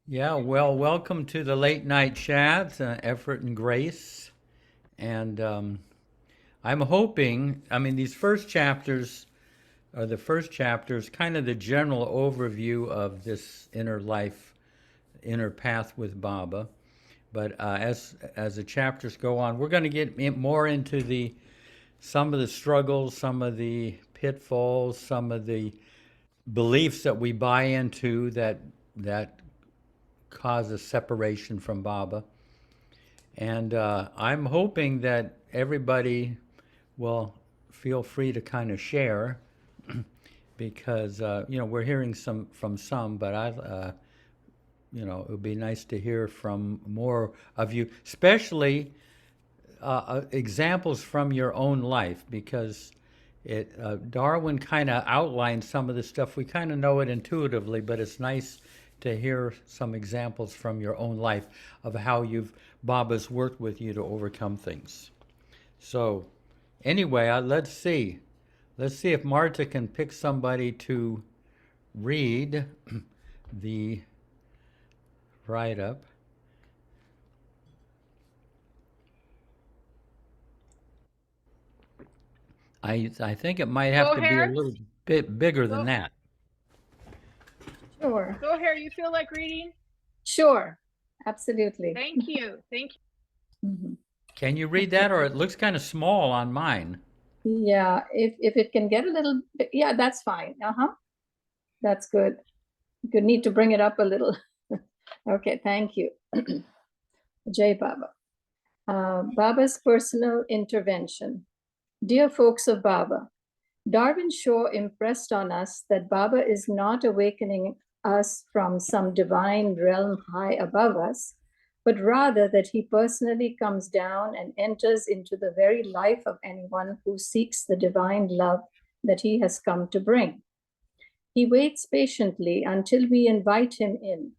Yeah, well, welcome to the late night chat, Effort and Grace. And I'm hoping, these first chapters are the first chapters, kind of the general overview of this inner life, inner path with Baba. But as the chapters go on, we're going to get more into the some of the struggles, some of the pitfalls, some of the beliefs that we buy into that cause a separation from Baba. And I'm hoping that everybody will feel free to kind of share because we're hearing some from some, but it would be nice to hear from more of you, especially examples from your own life because it Darwin kind of outlined some of the stuff. We kind of know it intuitively, but it's nice to hear some examples from your own life of how Baba's worked with you to overcome things. So, anyway, let's see if Marta can pick somebody to read the write up. I think it might have Go to be a here. little bit bigger than Go that. Sure. go here. You feel like reading? Sure. Absolutely. Thank you. Thank you. Mhm. Can you read that, or it looks kind of small on mine? Yeah, if it can get a little bit, yeah, that's fine. That's good. You need to bring it up a little. Okay, thank you. Jai Baba. Baba's personal intervention. Dear folks of Baba, Darwin Shaw impressed on us that Baba is not awakening us from some divine realm high above us, but rather that he personally comes down and enters into the very life of anyone who seeks the divine love that he has come to bring. He waits patiently until we invite him in.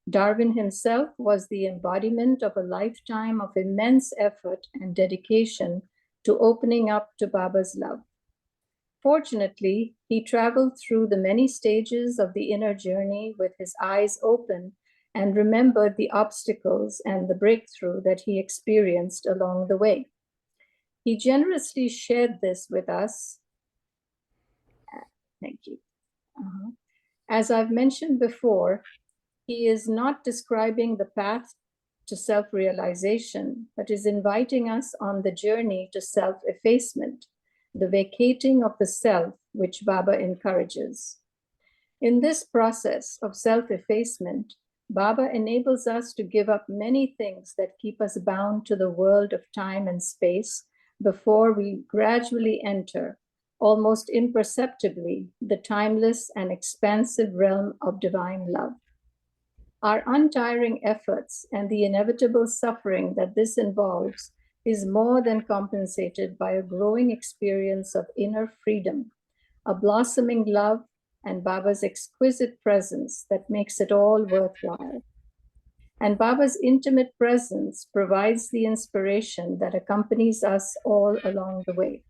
Darwin himself was the embodiment of a lifetime of immense effort and dedication to opening up to Baba's love. Fortunately, he traveled through the many stages of the inner journey with his eyes open and remembered the obstacles and the breakthrough that he experienced along the way. He generously shared this with us. Thank you. As I've mentioned before, he is not describing the path to self-realization, but is inviting us on the journey to self-effacement, the vacating of the self, which Baba encourages. In this process of self-effacement, Baba enables us to give up many things that keep us bound to the world of time and space before we gradually enter, almost imperceptibly, the timeless and expansive realm of divine love. Our untiring efforts and the inevitable suffering that this involves is more than compensated by a growing experience of inner freedom, a blossoming love, and Baba's exquisite presence that makes it all worthwhile. And Baba's intimate presence provides the inspiration that accompanies us all along the way.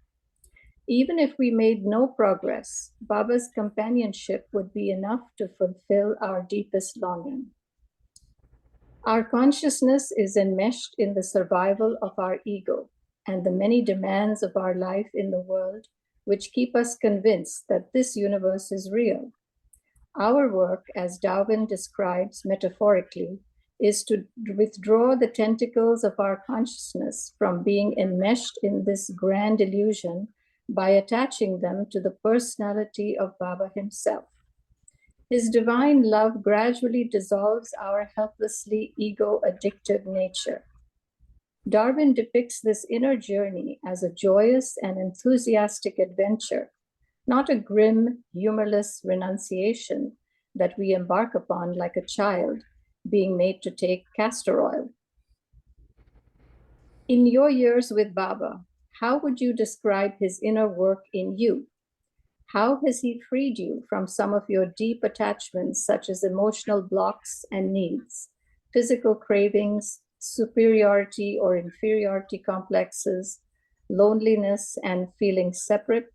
Even if we made no progress, Baba's companionship would be enough to fulfill our deepest longing. Our consciousness is enmeshed in the survival of our ego and the many demands of our life in the world, which keep us convinced that this universe is real. Our work, as Darwin describes metaphorically, is to withdraw the tentacles of our consciousness from being enmeshed in this grand illusion by attaching them to the personality of Baba himself. His divine love gradually dissolves our helplessly ego-addictive nature. Darwin depicts this inner journey as a joyous and enthusiastic adventure, not a grim, humorless renunciation that we embark upon like a child being made to take castor oil. In your years with Baba, how would you describe his inner work in you? How has he freed you from some of your deep attachments, such as emotional blocks and needs, physical cravings, superiority or inferiority complexes, loneliness, and feeling separate?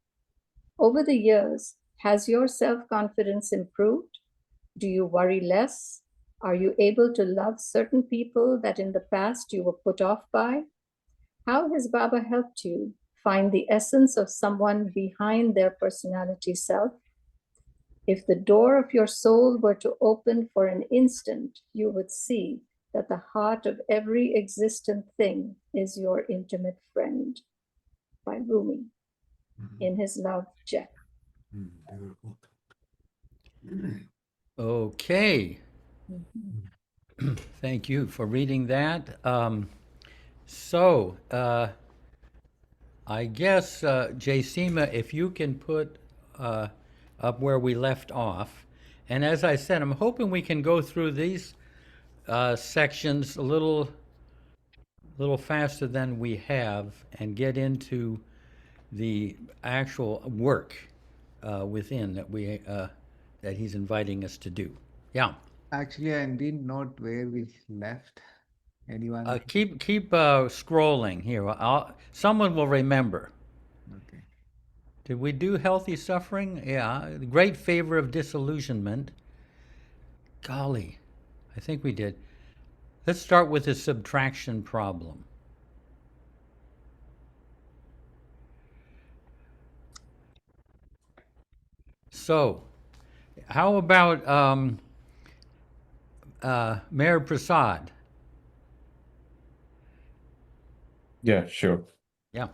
Over the years, has your self-confidence improved? Do you worry less? Are you able to love certain people that in the past you were put off by? How has Baba helped you find the essence of someone behind their personality self? If the door of your soul were to open for an instant, you would see that the heart of every existent thing is your intimate friend. By Rumi, in his love, Jeff. Beautiful. Okay. Mhm. Thank you for reading that. I guess, Jaysima, if you can put up where we left off. And as I said, I'm hoping we can go through these sections a little faster than we have and get into the actual work within that he's inviting us to do. Yeah. Actually, I didn't note where we left. Anyone? Keep scrolling here. Someone will remember. Okay. Did we do healthy suffering? Yeah. The great favor of disillusionment. Golly, I think we did. Let's start with the subtraction problem. So, how about Mayor Prasad? Yeah, sure. Yeah.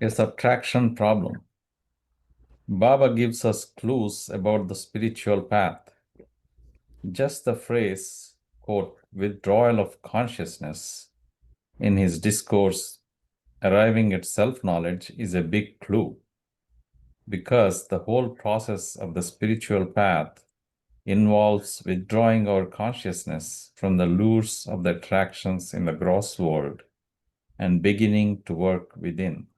A subtraction problem. Baba gives us clues about the spiritual path. Just the phrase, quote, withdrawal of consciousness in his discourse, arriving at self-knowledge, is a big clue, because the whole process of the spiritual path involves withdrawing our consciousness from the lures of the attractions in the gross world and beginning to work within.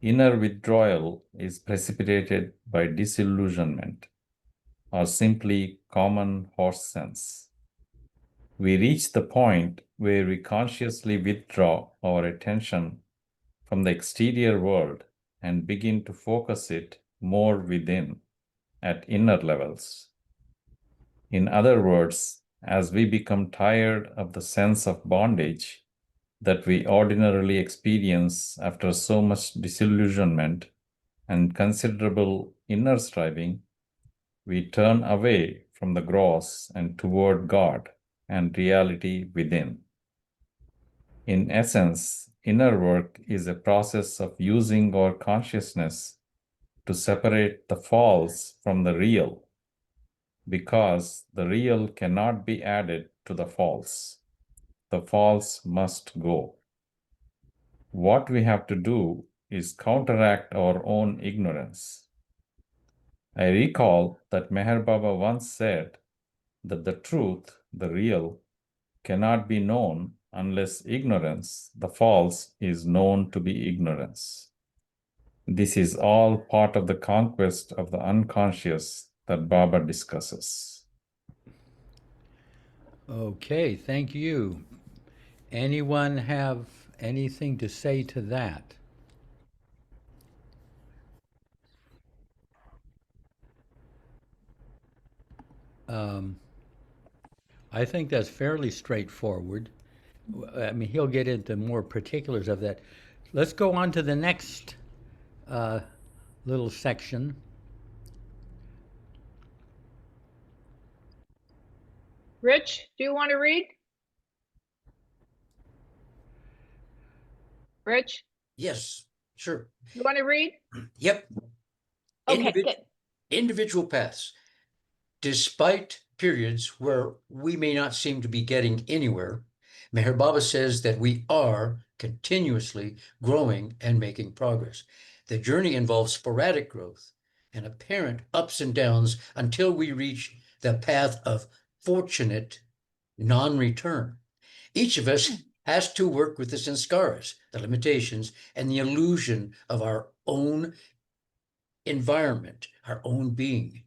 Inner withdrawal is precipitated by disillusionment, or simply common horse sense. We reach the point where we consciously withdraw our attention from the exterior world and begin to focus it more within, at inner levels. In other words, as we become tired of the sense of bondage that we ordinarily experience after so much disillusionment and considerable inner striving, we turn away from the gross and toward God and reality within. In essence, inner work is a process of using our consciousness to separate the false from the real, because the real cannot be added to the false. The false must go. What we have to do is counteract our own ignorance. I recall that Meher Baba once said that the truth, the real, cannot be known unless ignorance, the false, is known to be ignorance. This is all part of the conquest of the unconscious that Baba discusses. Okay, thank you. Anyone have anything to say to that? I think that's fairly straightforward. I mean, he'll get into more particulars of that. Let's go on to the next little section. Rich, do you want to read? Rich, Yes, sure. you want to read? Yep. Okay, good. Individual paths. Despite periods where we may not seem to be getting anywhere, Meher Baba says that we are continuously growing and making progress. The journey involves sporadic growth and apparent ups and downs until we reach the path of fortunate non-return. Each of us has to work with the sanskaras, the limitations, and the illusion of our own environment, our own being.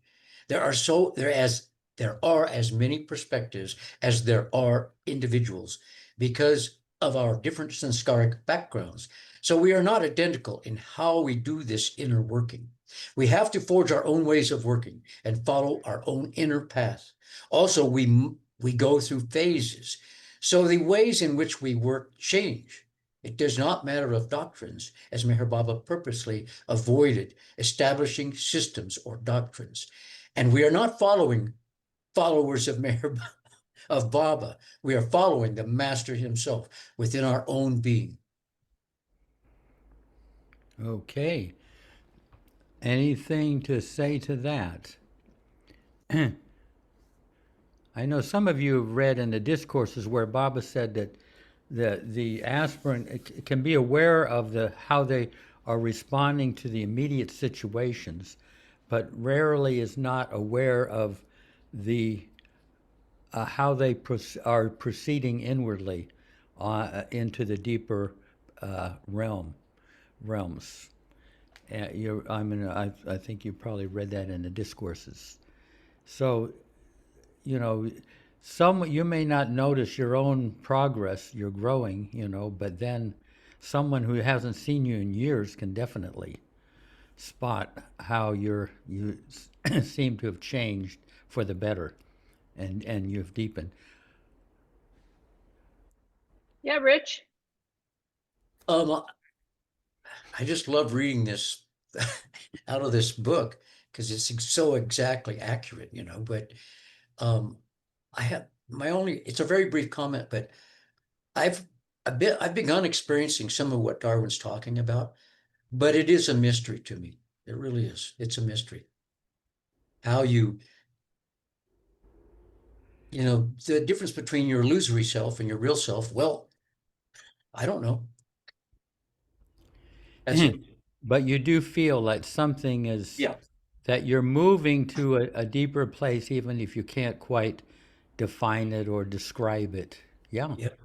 There are as many perspectives as there are individuals because of our different sanskaric backgrounds. So we are not identical in how we do this inner working. We have to forge our own ways of working and follow our own inner path. Also, we go through phases. So the ways in which we work change. It does not matter of doctrines, as Meher Baba purposely avoided establishing systems or doctrines. And we are not followers of of Baba. We are following the master himself within our own being. Okay. Anything to say to that? I know some of you have read in the discourses where Baba said that the aspirant can be aware of how they are responding to the immediate situations, but rarely is not aware of the how they are proceeding inwardly into the deeper realms. I think you probably read that in the discourses. So, you know, you may not notice your own progress, you're growing, but then someone who hasn't seen you in years can definitely spot how you seem to have changed for the better, and you've deepened. Yeah, Rich. I just love reading this out of this book because it's so exactly accurate, but I have it's a very brief comment, but I've begun experiencing some of what Darwin's talking about, but it is a mystery to me. It really is. It's a mystery. How the difference between your illusory self and your real self. Well, I don't know. That's it. But you do feel that something is, Yeah. that you're moving to a deeper place, even if you can't quite define it or describe it. Yeah. Yep.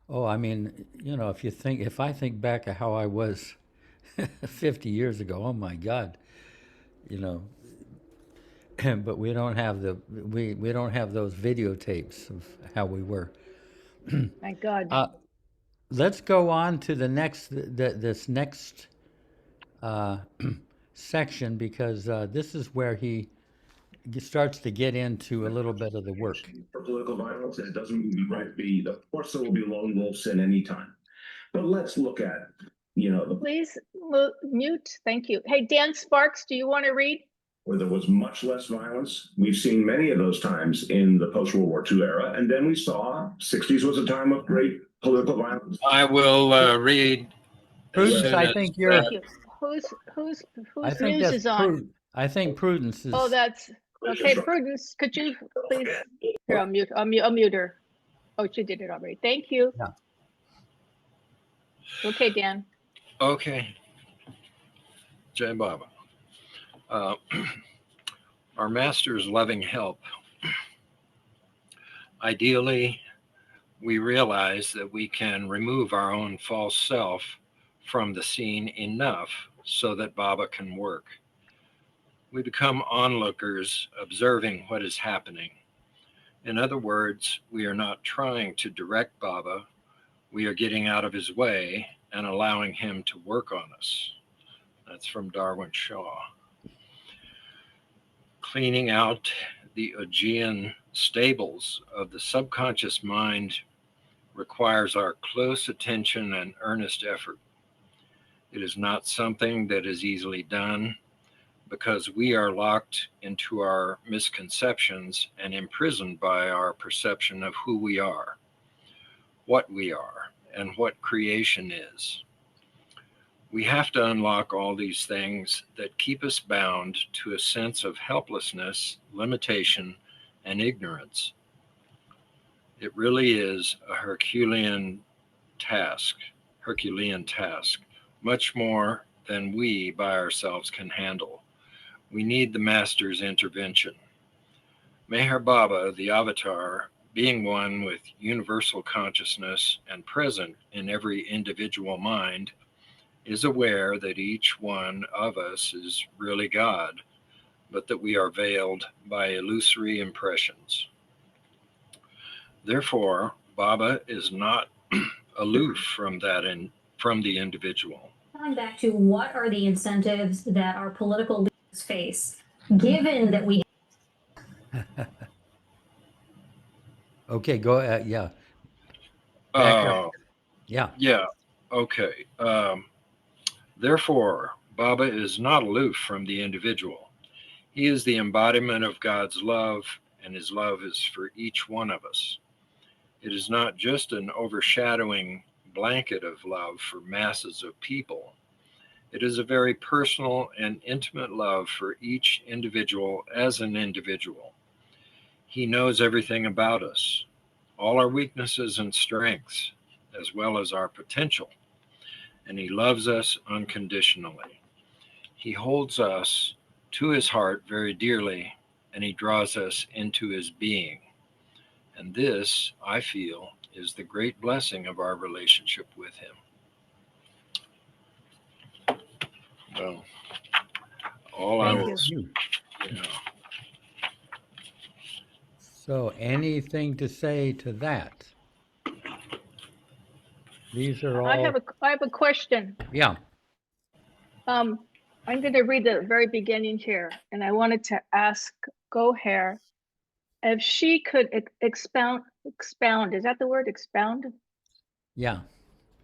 Oh, I mean, if I think back of how I was 50 years ago, oh my God, but we don't have we don't have those videotapes of how we were. My God. Let's go on to the next this next section, because this is where he starts to get into a little bit of the work. For political violence, and it doesn't mean the right be, of course, there will be lone wolves at any time. But let's look at, Please mute. Thank you. Hey, Dan Sparks, do you want to read? where there was much less violence. We've seen many of those times in the post-World War II era. And then we saw 60s was a time of great political violence. I will read. Prudence, I think you're. Thank you. Whose I think news that's is on? I think Prudence is. Oh, that's okay. Prudence, could you please? Here, I'll mute her. Oh, she did it already. Thank you. Yeah. Okay, Dan. Okay. Jai Baba. Our master's loving help. Ideally, we realize that we can remove our own false self from the scene enough so that Baba can work. We become onlookers observing what is happening. In other words, we are not trying to direct Baba. We are getting out of his way and allowing him to work on us. That's from Darwin Shaw. Cleaning out the Augean stables of the subconscious mind requires our close attention and earnest effort. It is not something that is easily done because we are locked into our misconceptions and imprisoned by our perception of who we are, what we are, and what creation is. We have to unlock all these things that keep us bound to a sense of helplessness, limitation, and ignorance. It really is a Herculean task, much more than we by ourselves can handle. We need the Master's intervention. Meher Baba, the avatar, being one with universal consciousness and present in every individual mind, is aware that each one of us is really God, but that we are veiled by illusory impressions. Therefore, Baba is not aloof from the individual. going back to what are the incentives that our political leaders face, given that we Okay, go ahead. Yeah. Back up. Yeah. Yeah. Okay. Therefore, Baba is not aloof from the individual. He is the embodiment of God's love, and his love is for each one of us. It is not just an overshadowing blanket of love for masses of people. It is a very personal and intimate love for each individual as an individual. He knows everything about us, all our weaknesses and strengths, as well as our potential, and he loves us unconditionally. He holds us to his heart very dearly, and he draws us into his being. And this, I feel, is the great blessing of our relationship with him. Well, all I Thank will you. say, So anything to say to that? These are I all, have a question. yeah. I'm going to read the very beginning here, and I wanted to ask Goher if she could expound. Is that the word, expound? Yeah.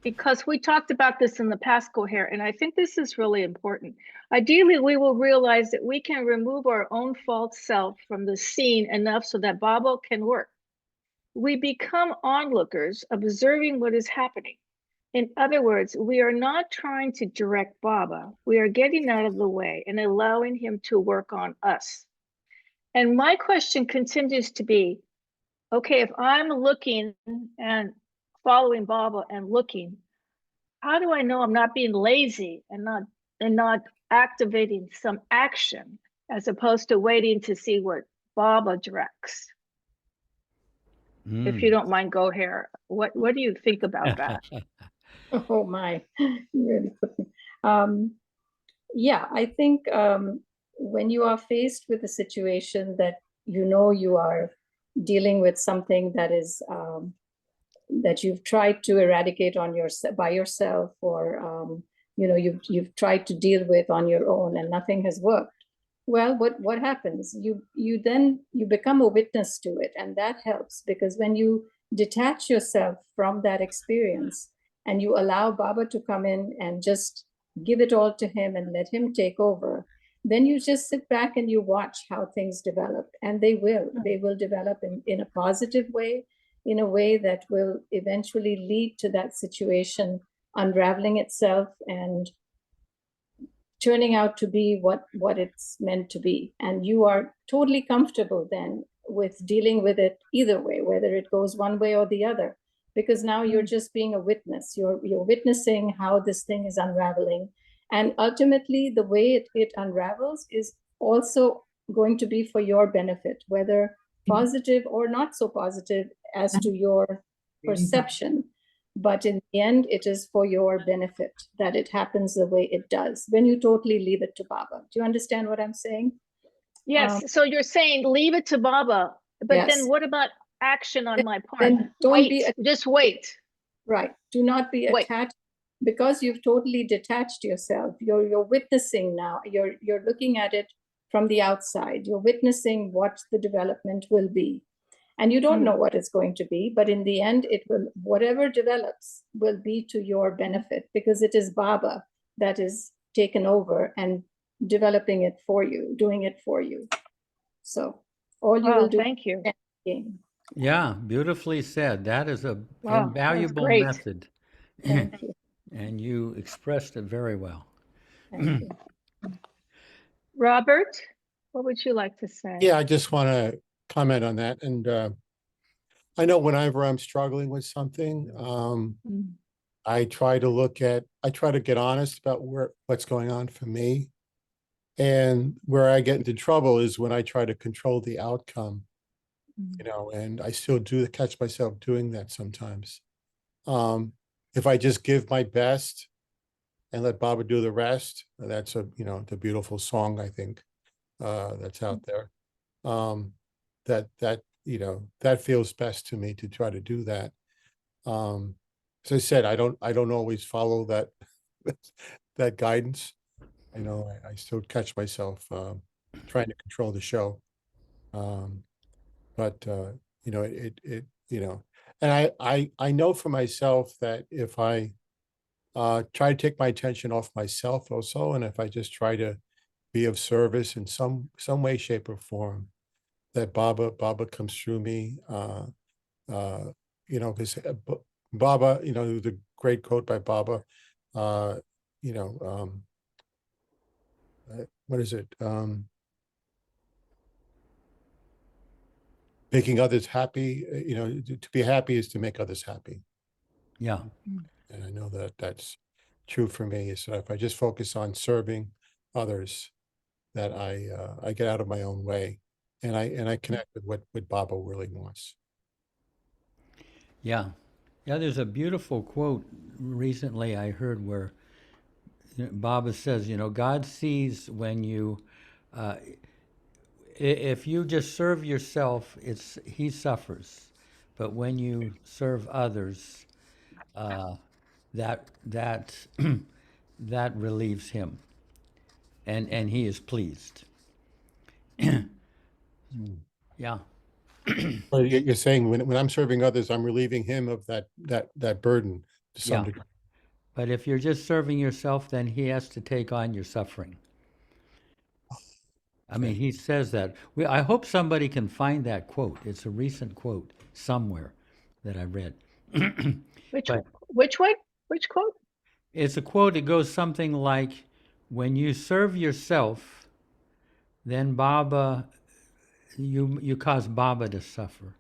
Because we talked about this in the past, Goher, and I think this is really important. Ideally, we will realize that we can remove our own false self from the scene enough so that Baba can work. We become onlookers, observing what is happening. In other words, we are not trying to direct Baba. We are getting out of the way and allowing him to work on us. And my question continues to be, okay, if I'm looking and following Baba and looking, how do I know I'm not being lazy and not activating some action as opposed to waiting to see what Baba directs? If you don't mind, Goher, what do you think about that? Oh my, you really put me. Yeah, I think when you are faced with a situation that you know you are dealing with something that is that you've tried to eradicate on by yourself, or you've tried to deal with on your own, and nothing has worked. Well, what happens? You then become a witness to it, and that helps, because when you detach yourself from that experience and you allow Baba to come in and just give it all to him and let him take over, then you just sit back and you watch how things develop, and they will develop in a positive way, in a way that will eventually lead to that situation unraveling itself and turning out to be what it's meant to be. And you are totally comfortable then with dealing with it either way, whether it goes one way or the other, because now you're just being a witness. You're witnessing how this thing is unraveling. And ultimately, the way it unravels is also going to be for your benefit, whether positive or not so positive as to your perception. But in the end, it is for your benefit that it happens the way it does when you totally leave it to Baba. Do you understand what I'm saying? Yes. So you're saying leave it to Baba, but Yes. then what about action on my part? Then don't just wait. Right. Do not be attached, because you've totally detached yourself. You're witnessing now. You're looking at it from the outside. You're witnessing what the development will be. And you don't know what it's going to be, but in the end, whatever develops will be to your benefit, because it is Baba that is taken over and developing it for you, doing it for you. So all you will do. Thank you. Yeah, beautifully said. That is a Wow, invaluable great. method. Thank you. And you expressed it very well. Thank you. Robert, what would you like to say? Yeah, I just want to comment on that. And I know whenever I'm struggling with something, I try to get honest about what's going on for me. And where I get into trouble is when I try to control the outcome, and I still catch myself doing that sometimes. If I just give my best and let Baba do the rest, that's the beautiful song, I think, that's out there. That feels best to me, to try to do that. As I said, I don't always follow that that guidance. I still catch myself trying to control the show. But and I know for myself that if I try to take my attention off myself also, and if I just try to be of service in some way, shape, or form, that Baba comes through me. Because Baba, the great quote by Baba, you know, what is it? Making others happy, to be happy is to make others happy. Yeah. And I know that that's true for me. So if I just focus on serving others, that I get out of my own way, and I connect with what Baba really wants. Yeah. Yeah, there's a beautiful quote recently I heard where Baba says, God sees when you, if you just serve yourself, he suffers. But when you serve others, that that relieves him, and he is pleased. Yeah. Well, you're saying when I'm serving others, I'm relieving him of that burden to some Yeah. degree. But if you're just serving yourself, then he has to take on your suffering. I mean, Okay. he says that. I hope somebody can find that quote. It's a recent quote somewhere that I read. But Which one? Which quote? it's a quote. It goes something like, "When you serve yourself, then Baba, you cause Baba to suffer.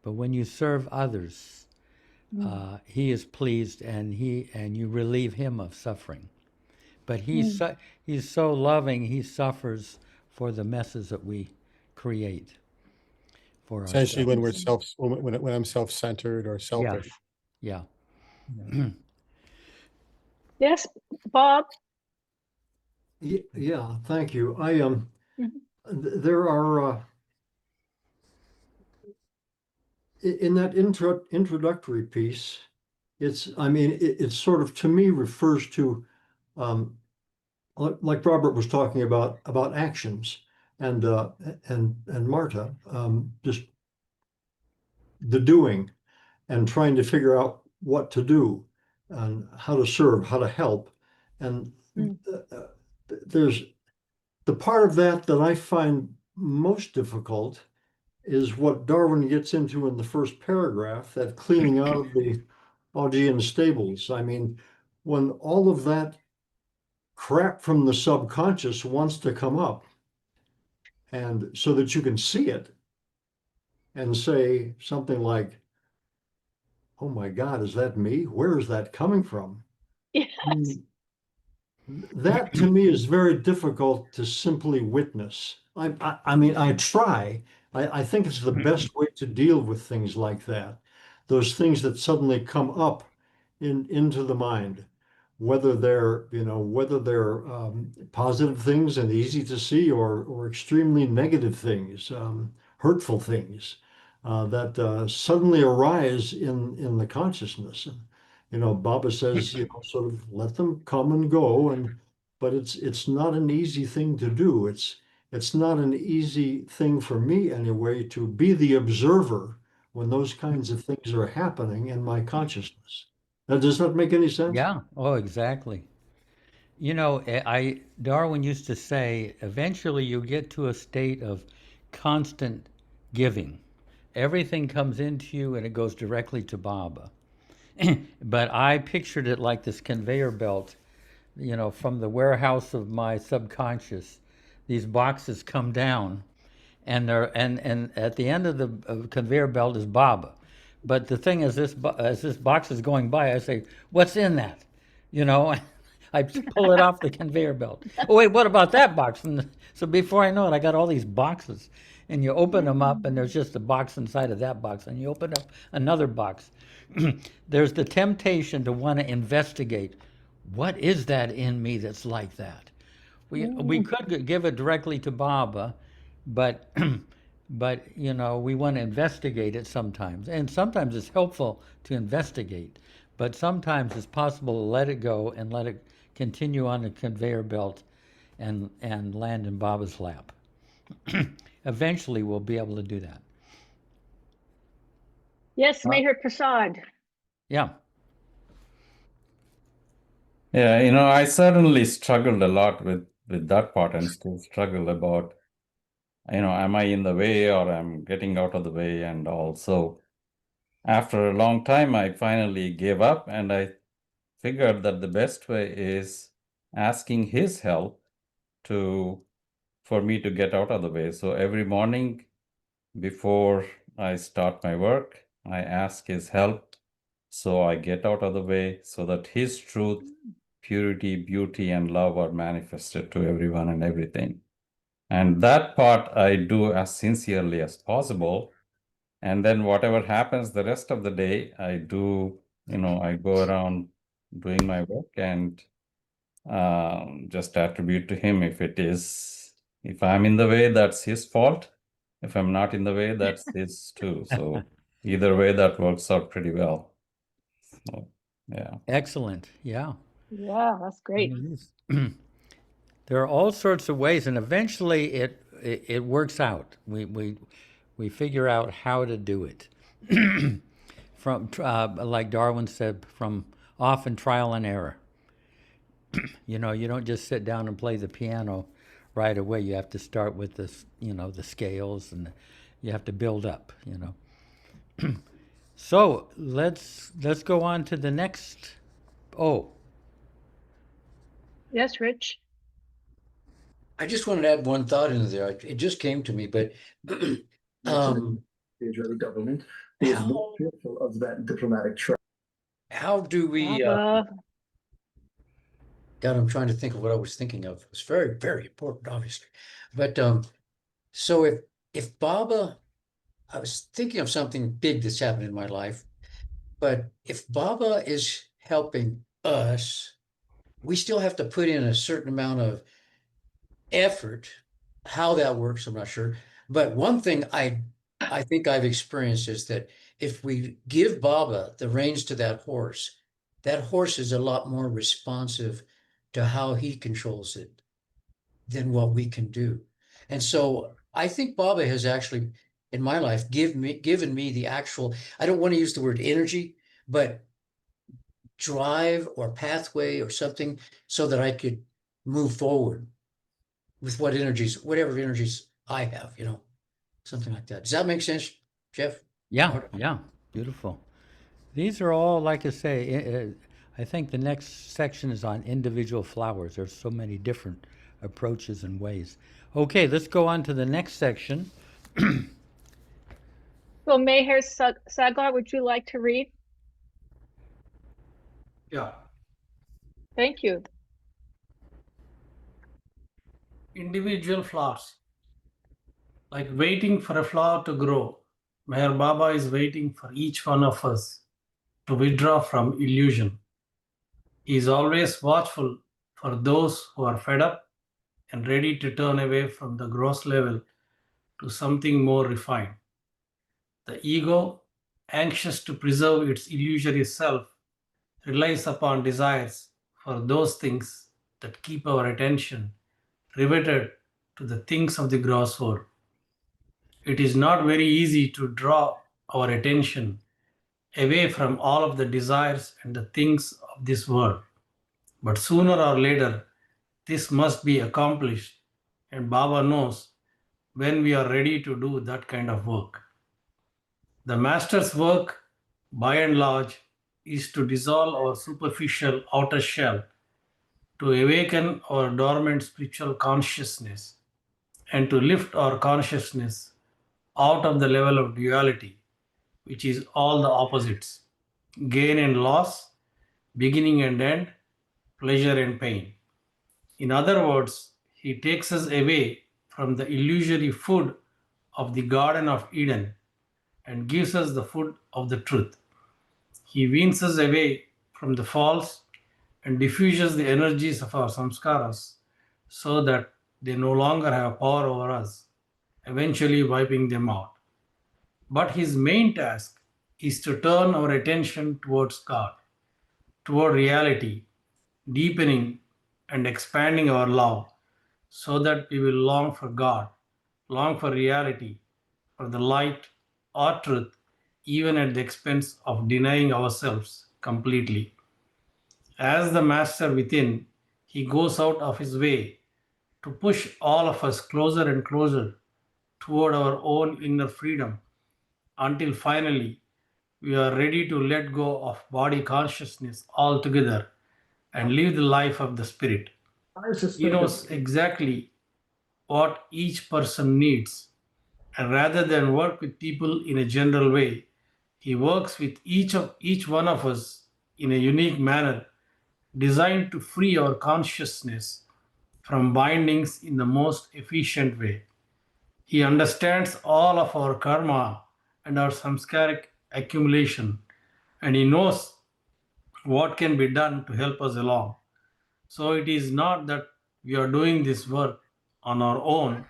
But when you serve others, he is pleased, and you relieve him of suffering. But he's so loving. He suffers for the messes that we create for Essentially, ourselves. when I'm self-centered or selfish. Yeah. Yes, Bob. Yeah, thank you. There are in that introductory piece, it sort of, to me, refers to like Robert was talking about actions, and Marta, just the doing and trying to figure out what to do and how to serve, how to help. And there's the part of that I find most difficult is what Darwin gets into in the first paragraph, that cleaning out of the Augean stables. I mean, when all of that crap from the subconscious wants to come up, and so that you can see it and say something like, "Oh my God, is that me? Where is that coming from?" Yes. That to me is very difficult to simply witness. I mean, I try. I think it's the best way to deal with things like that. Those things that suddenly come up into the mind, whether they're positive things and easy to see, or extremely negative things, hurtful things that suddenly arise in the consciousness. Baba says, sort of let them come and go, but it's not an easy thing to do. It's not an easy thing for me anyway to be the observer when those kinds of things are happening in my consciousness. Now, does that make any sense? Yeah. Oh, exactly. Darwin used to say, eventually you get to a state of constant giving. Everything comes into you and it goes directly to Baba. But I pictured it like this conveyor belt, from the warehouse of my subconscious. These boxes come down, and at the end of the conveyor belt is Baba. But the thing is, as this box is going by, I say, "What's in that?" You know, I pull it off the conveyor belt. Oh wait, what about that box? And so before I know it, I got all these boxes, and you open them up, and there's just a box inside of that box, and you open up another box. There's the temptation to want to investigate. What is that in me that's like that? We could give it directly to Baba, but we want to investigate it sometimes, and sometimes it's helpful to investigate, but sometimes it's possible to let it go and let it continue on the conveyor belt and land in Baba's lap. Eventually, we'll be able to do that. Yes, Meher Prasad. Yeah. Yeah, you know, I certainly struggled a lot with that part and still struggle about, you know, am I in the way or I'm getting out of the way and all. So after a long time, I finally gave up and I figured that the best way is asking his help for me to get out of the way. So every morning before I start my work, I ask his help so I get out of the way so that his truth, purity, beauty, and love are manifested to everyone and everything. And that part I do as sincerely as possible. And then whatever happens the rest of the day, I do, you know, I go around doing my work and just attribute to him if I'm in the way, that's his fault. If I'm not in the way, that's his too. So either way, that works out pretty well. So, yeah. Excellent. Yeah. Yeah, that's great. There are all sorts of ways, and eventually it works out. We figure out how to do it. From like Darwin said, from often trial and error. You know, you don't just sit down and play the piano right away. You have to start with this, you know, the scales, and you have to build up. You know. So let's go on to the next. Oh. Yes, Rich. I just wanted to add one thought into there. It just came to me, but the Israeli government is more fearful of that diplomatic track. how do we? Baba. God, I'm trying to think of what I was thinking of. It's very, very important, obviously. But so if Baba, I was thinking of something big that's happened in my life, but if Baba is helping us, we still have to put in a certain amount of effort. How that works, I'm not sure. But one thing I think I've experienced is that if we give Baba the reins to that horse is a lot more responsive to how he controls it than what we can do. And so I think Baba has actually, in my life, given me the actual, I don't want to use the word energy, but drive or pathway or something so that I could move forward with whatever energies I have, you know, something like that. Does that make sense, Jeff? Yeah, yeah, beautiful. These are all, like I say, I think the next section is on individual flowers. There's so many different approaches and ways. Okay, let's go on to the next section. So Meher Sagar, would you like to read? Yeah. Thank you. Individual flowers. Like waiting for a flower to grow, Meher Baba is waiting for each one of us to withdraw from illusion. He is always watchful for those who are fed up and ready to turn away from the gross level to something more refined. The ego, anxious to preserve its illusory self, relies upon desires for those things that keep our attention riveted to the things of the gross world. It is not very easy to draw our attention away from all of the desires and the things of this world. But sooner or later, this must be accomplished, and Baba knows when we are ready to do that kind of work. The Master's work, by and large, is to dissolve our superficial outer shell, to awaken our dormant spiritual consciousness, and to lift our consciousness out of the level of duality, which is all the opposites, gain and loss, beginning and end, pleasure and pain. In other words, he takes us away from the illusory food of the Garden of Eden and gives us the food of the truth. He weans us away from the false and diffuses the energies of our samskaras so that they no longer have power over us, eventually wiping them out. But his main task is to turn our attention towards God, toward reality, deepening and expanding our love so that we will long for God, long for reality, for the light or truth, even at the expense of denying ourselves completely. As the master within, he goes out of his way to push all of us closer and closer toward our own inner freedom until finally we are ready to let go of body consciousness altogether and live the life of the spirit. He knows exactly what each person needs, and rather than work with people in a general way, he works with each one of us in a unique manner designed to free our consciousness from bindings in the most efficient way. He understands all of our karma and our samskaric accumulation, and he knows what can be done to help us along. So it is not that we are doing this work on our own,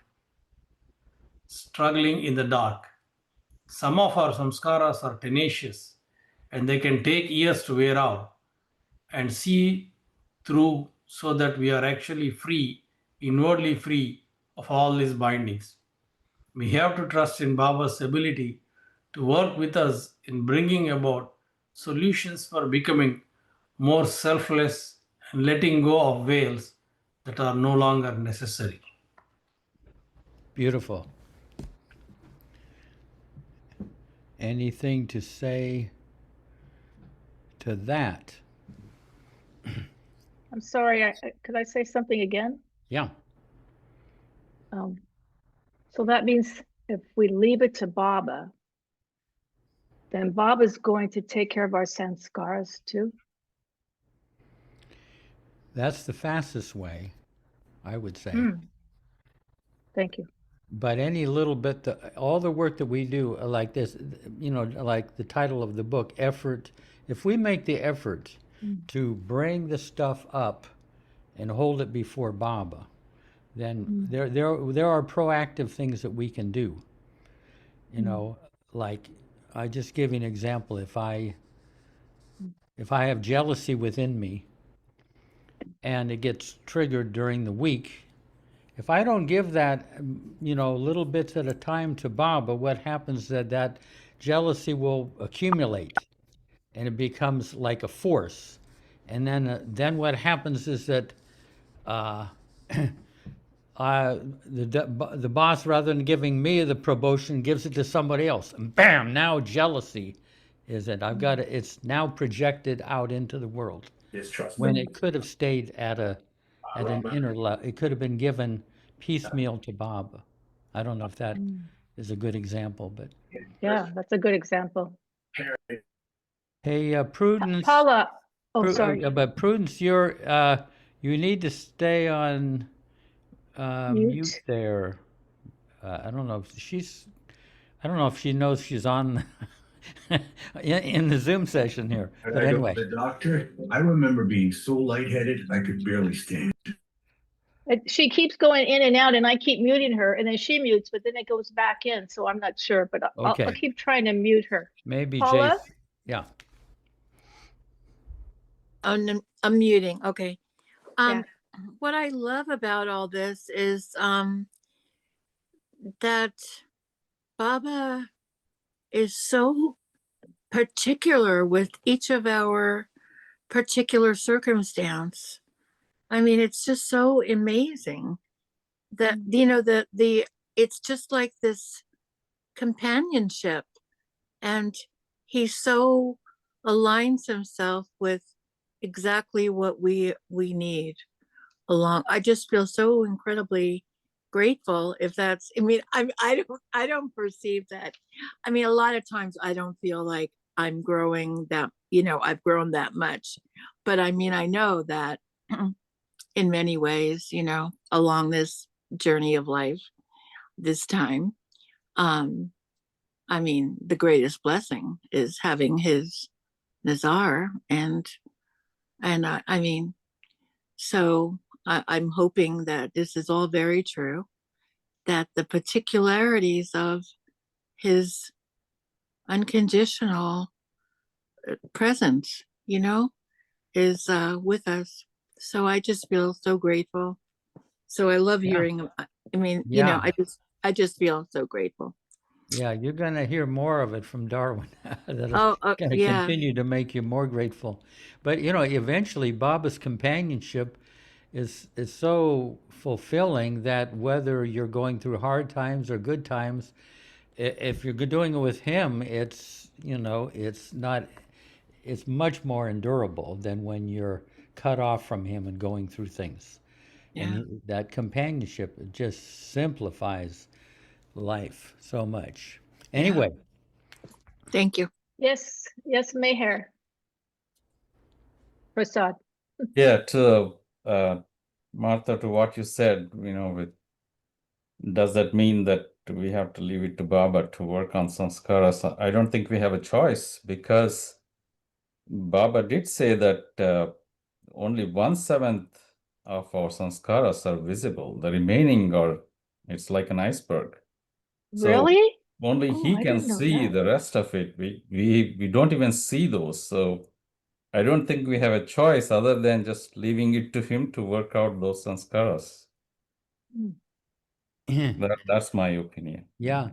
struggling in the dark. Some of our samskaras are tenacious and they can take years to wear out and see through so that we are actually free, inwardly free of all these bindings. We have to trust in Baba's ability to work with us in bringing about solutions for becoming more selfless and letting go of veils that are no longer necessary. Beautiful. Anything to say to that? I'm sorry, could I say something again? Yeah. So that means if we leave it to Baba, then Baba's going to take care of our sanskaras too. That's the fastest way, I would say. Thank you. But any little bit, all the work that we do like this, like the title of the book, effort, if we make the effort to bring the stuff up and hold it before Baba, then there are proactive things that we can do. Like I just give you an example. If I have jealousy within me and it gets triggered during the week, if I don't give that, little bits at a time to Baba, what happens is that jealousy will accumulate and it becomes like a force. And then what happens is that the boss, rather than giving me the promotion, gives it to somebody else. And bam, now jealousy is it. It's now projected out into the world. When it could have stayed at an inner level. It could have been given piecemeal to Bob. I don't know if that is a good example, but yeah, that's a good example. Hey, Prudence. Paula. Oh, sorry. But Prudence, you need to stay on mute there. I don't know if she knows she's on in the Zoom session here. But anyway. The doctor, I remember being so lightheaded I could barely stand. She keeps going in and out, and I keep muting her, and then she mutes, but then it gogoes back in. So I'm not sure, but I'll keep trying to mute her. Maybe Paula? Jace. Yeah. I'm muting. Okay. What I love about all this is that Baba is so particular with each of our particular circumstance. I mean, it's just so amazing that, it's just like this companionship, and he so aligns himself with exactly what we need along. I just feel so incredibly grateful. If that's, I don't perceive that. I mean, a lot of times I don't feel like I'm growing that, I've grown that much, but I mean, I know that in many ways, along this journey of life, this time, I mean, the greatest blessing is having his Nazar, and I mean, so I'm hoping that this is all very true, that the particularities of his unconditional presence, is with us So I just feel so grateful. So I love Yeah. hearing. I mean, Yeah. I just feel so grateful. Yeah, you're going to hear more of it from Darwin. That'll going to Yeah. continue to make you more grateful. But eventually, Baba's companionship is so fulfilling that whether you're going through hard times or good times, if you're doing it with him, it's it's much more endurable than when you're cut off from him and going through things. Yeah. And that companionship just simplifies life so much. Anyway. Thank you. Yes, Meher. Prasad. Yeah, to Martha, to what you said, does that mean that we have to leave it to Baba to work on sanskaras? I don't think we have a choice, because Baba did say that only 1/7 of our sanskaras are visible. The remaining it's like an iceberg. Really? So only he I can didn't know see that. the rest of it. We don't even see those. So I don't think we have a choice other than just leaving it to him to work out those sanskaras. That's my opinion. Yeah.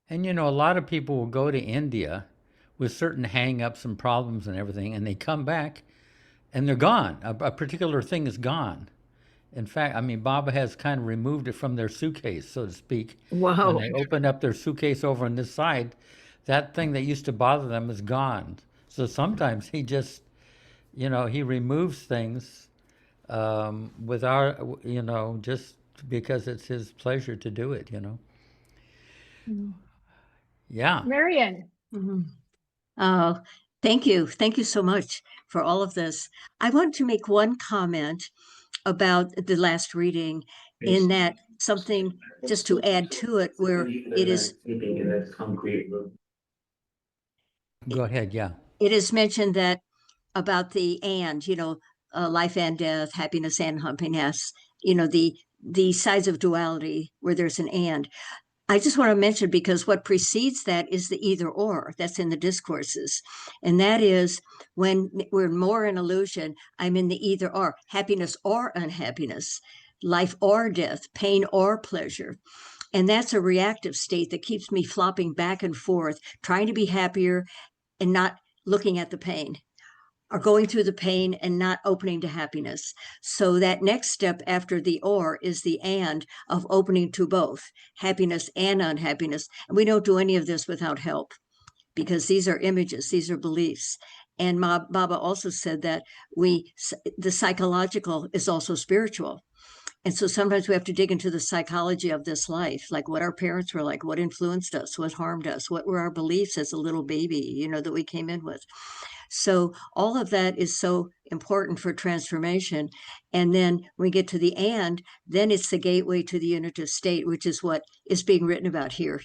And a lot of people will go to India with certain hang-ups and problems and everything, and they come back and they're gone. A particular thing is gone. In fact, I mean, Baba has kind of removed it from their suitcase, so to speak. Wow. When they open up their suitcase over on this side, that thing that used to bother them is gone. So sometimes he just, he removes things without, just because it's his pleasure to do it, Yeah. Marian. Thank you. Thank you so much for all of this. I want to make one comment about the last reading, in that something just to add to it, where it is. Go ahead, yeah. It is mentioned that about the life and death, happiness and happiness, the sides of duality where there's an and. I just want to mention, because what precedes that is the either or that's in the discourses. And that is when we're more in illusion, I'm in the either or, happiness or unhappiness, life or death, pain or pleasure. And that's a reactive state that keeps me flopping back and forth, trying to be happier and not looking at the pain, or going through the pain and not opening to happiness. So that next step after the or is the and of opening to both happiness and unhappiness. And we don't do any of this without help, because these are images, these are beliefs. And Baba also said that the psychological is also spiritual. And so sometimes we have to dig into the psychology of this life, like what our parents were like, what influenced us, what harmed us, what were our beliefs as a little baby, that we came in with. So all of that is so important for transformation. And then we get to the and, then it's the gateway to the unitive state, which is what is being written about here.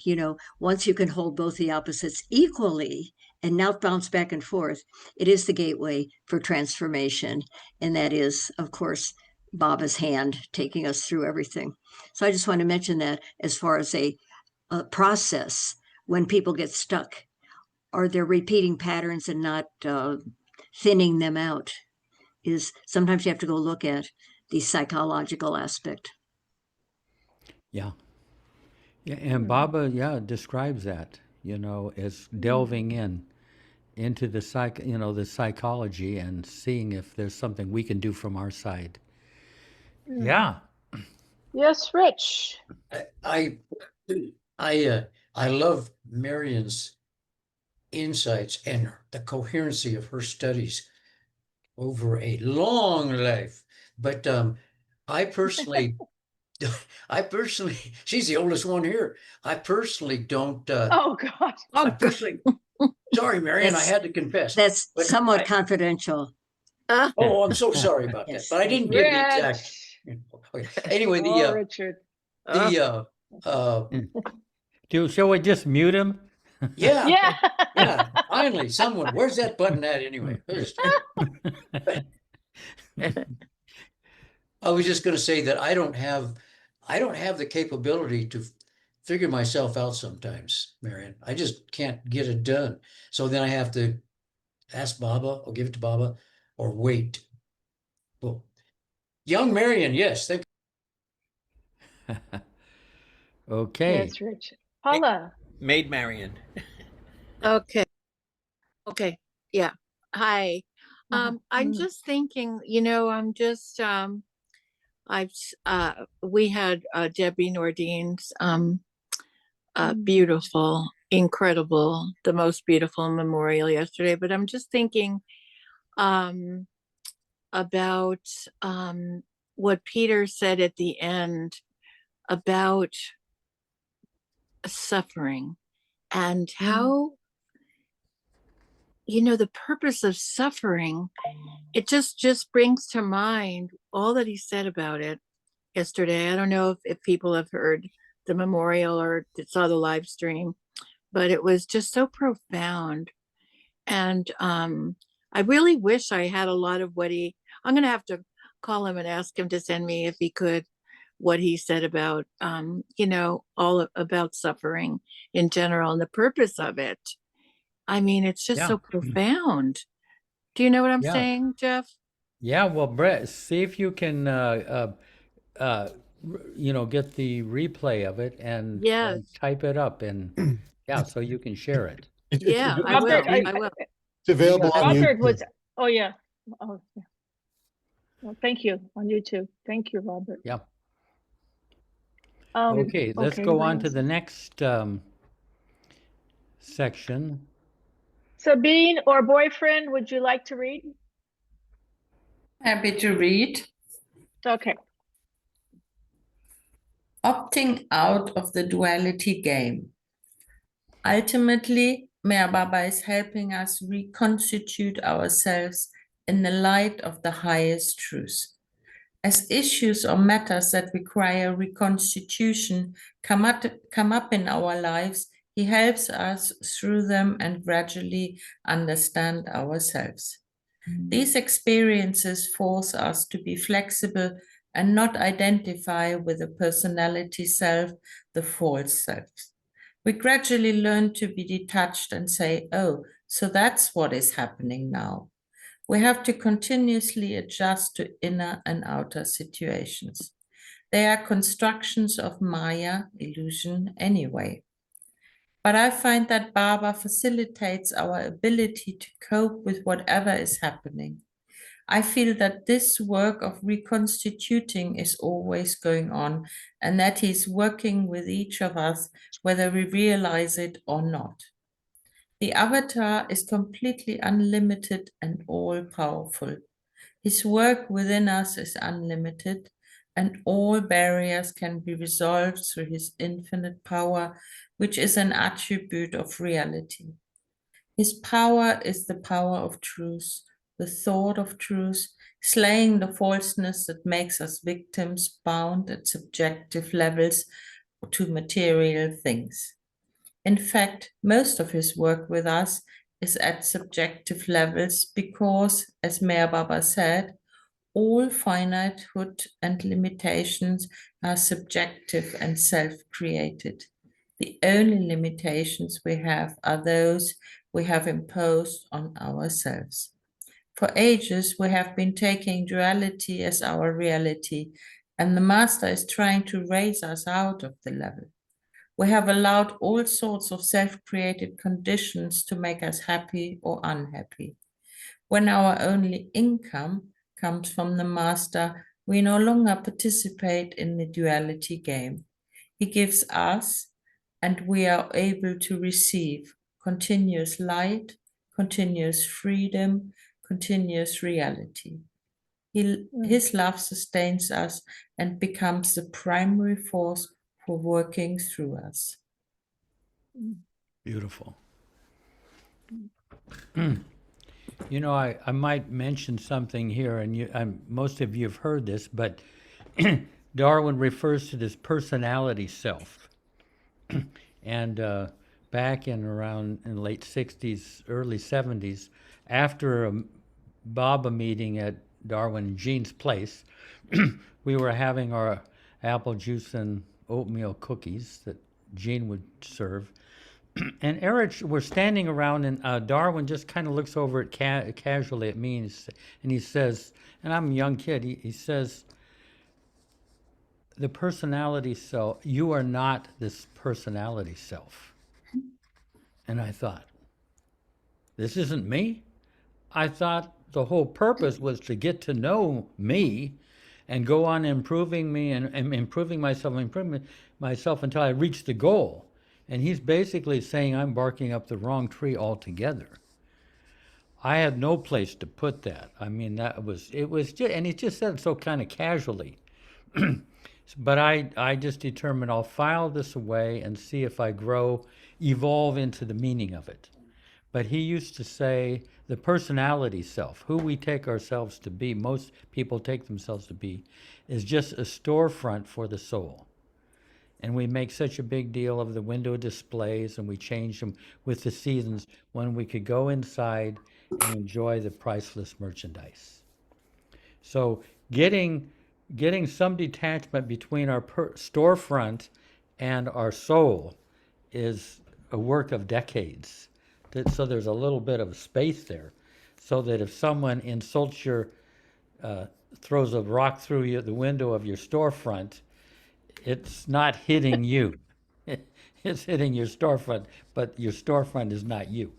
Once you can hold both the opposites equally and not bounce back and forth, it is the gateway for transformation. And that is, of course, Baba's hand taking us through everything. So I just want to mention that as far as a process when people get stuck, or they're repeating patterns and not thinning them out, is sometimes you have to go look at the psychological aspect. Yeah. Yeah, and Baba, describes that, as delving into the the psychology and seeing if there's something we can do from our side. Yeah. Yes, Rich. I love Marian's insights and the coherency of her studies over a long life. But I personally, she's the oldest one here. I personally don't. Oh God. I personally, sorry, Marian, I had to confess. That's somewhat confidential. Oh, I'm so sorry about that. But I didn't give the exact. Okay. Anyway, Richard. Shall we just mute him? Yeah. Finally, someone. Where's that button at anyway? I was just going to say that I don't have the capability to figure myself out sometimes, Marian. I just can't get it done. So then I have to ask Baba, or give it to Baba, or wait. Cool. Young Marion, yes, thank Okay. Yes, Rich. Paula. Maid Marion. Okay. Okay. Yeah. Hi. I'm just thinking, I'm just we had Debbie Nordine's beautiful, incredible, the most beautiful memorial yesterday, but I'm just thinking about what Peter said at the end about suffering and how the purpose of suffering, it just brings to mind all that he said about it yesterday. I don't know if people have heard the memorial or saw the live stream, but it was just so profound. And I really wish I had a lot of what I'm going to have to call him and ask him to send me, if he could, what he said about, all about suffering in general and the purpose of it. I mean, it's just so profound. Do you know what I'm saying, Jeff? Yeah, well, Brett, see if you can, get the replay of it and type it up, and so you can share it. Yeah, I Robert, will. I will. It's available on Robert YouTube. was, oh yeah. Oh, yeah. Well, thank you on YouTube. Thank you, Robert. Yeah. Okay, let's go on to the next section. Sabine or boyfriend, would you like to read? Happy to read. Okay. Opting out of the duality game. Ultimately, Meher Baba is helping us reconstitute ourselves in the light of the highest truth. As issues or matters that require reconstitution come up in our lives, he helps us through them and gradually understand ourselves. These experiences force us to be flexible and not identify with the personality self, the false self. We gradually learn to be detached and say, oh, so that's what is happening now. We have to continuously adjust to inner and outer situations. They are constructions of Maya, illusion, anyway. But I find that Baba facilitates our ability to cope with whatever is happening. I feel that this work of reconstituting is always going on and that he's working with each of us, whether we realize it or not. The avatar is completely unlimited and all-powerful. His work within us is unlimited, and all barriers can be resolved through his infinite power, which is an attribute of reality. His power is the power of truth, the thought of truth, slaying the falseness that makes us victims bound at subjective levels to material things. In fact, most of his work with us is at subjective levels because, as Meher Baba said, all finitehood and limitations are subjective and self-created. The only limitations we have are those we have imposed on ourselves. For ages, we have been taking duality as our reality, and the Master is trying to raise us out of the level. We have allowed all sorts of self-created conditions to make us happy or unhappy. When our only income comes from the Master, we no longer participate in the duality game. He gives us, and we are able to receive continuous light, continuous freedom, continuous reality. His love sustains us and becomes the primary force for working through us. Beautiful. I might mention something here, and most of you have heard this, but Darwin refers to this personality self. And back in the late 60s, early 70s, after a Baba meeting at Darwin and Jean's place, we were having our apple juice and oatmeal cookies that Jean would serve. and Eric, we're standing around, and Darwin just kind of looks over it casually at me, and he says, and I'm a young kid, he says, the personality self, you are not this personality self. And I thought, this isn't me? I thought the whole purpose was to get to know me and go on improving me and improving myself until I reach the goal. And he's basically saying I'm barking up the wrong tree altogether. I had no place to put that. I mean, it was just, and he just said it so kind of casually. But I just determined I'll file this away and see if I evolve into the meaning of it. But he used to say the personality self, who we take ourselves to be, most people take themselves to be, is just a storefront for the soul. And we make such a big deal of the window displays, and we change them with the seasons when we could go inside and enjoy the priceless merchandise. So getting some detachment between our storefront and our soul is a work of decades. So there's a little bit of space there, so that if someone insults throws a rock through the window of your storefront, it's not hitting you. It's hitting your storefront, but your storefront is not you.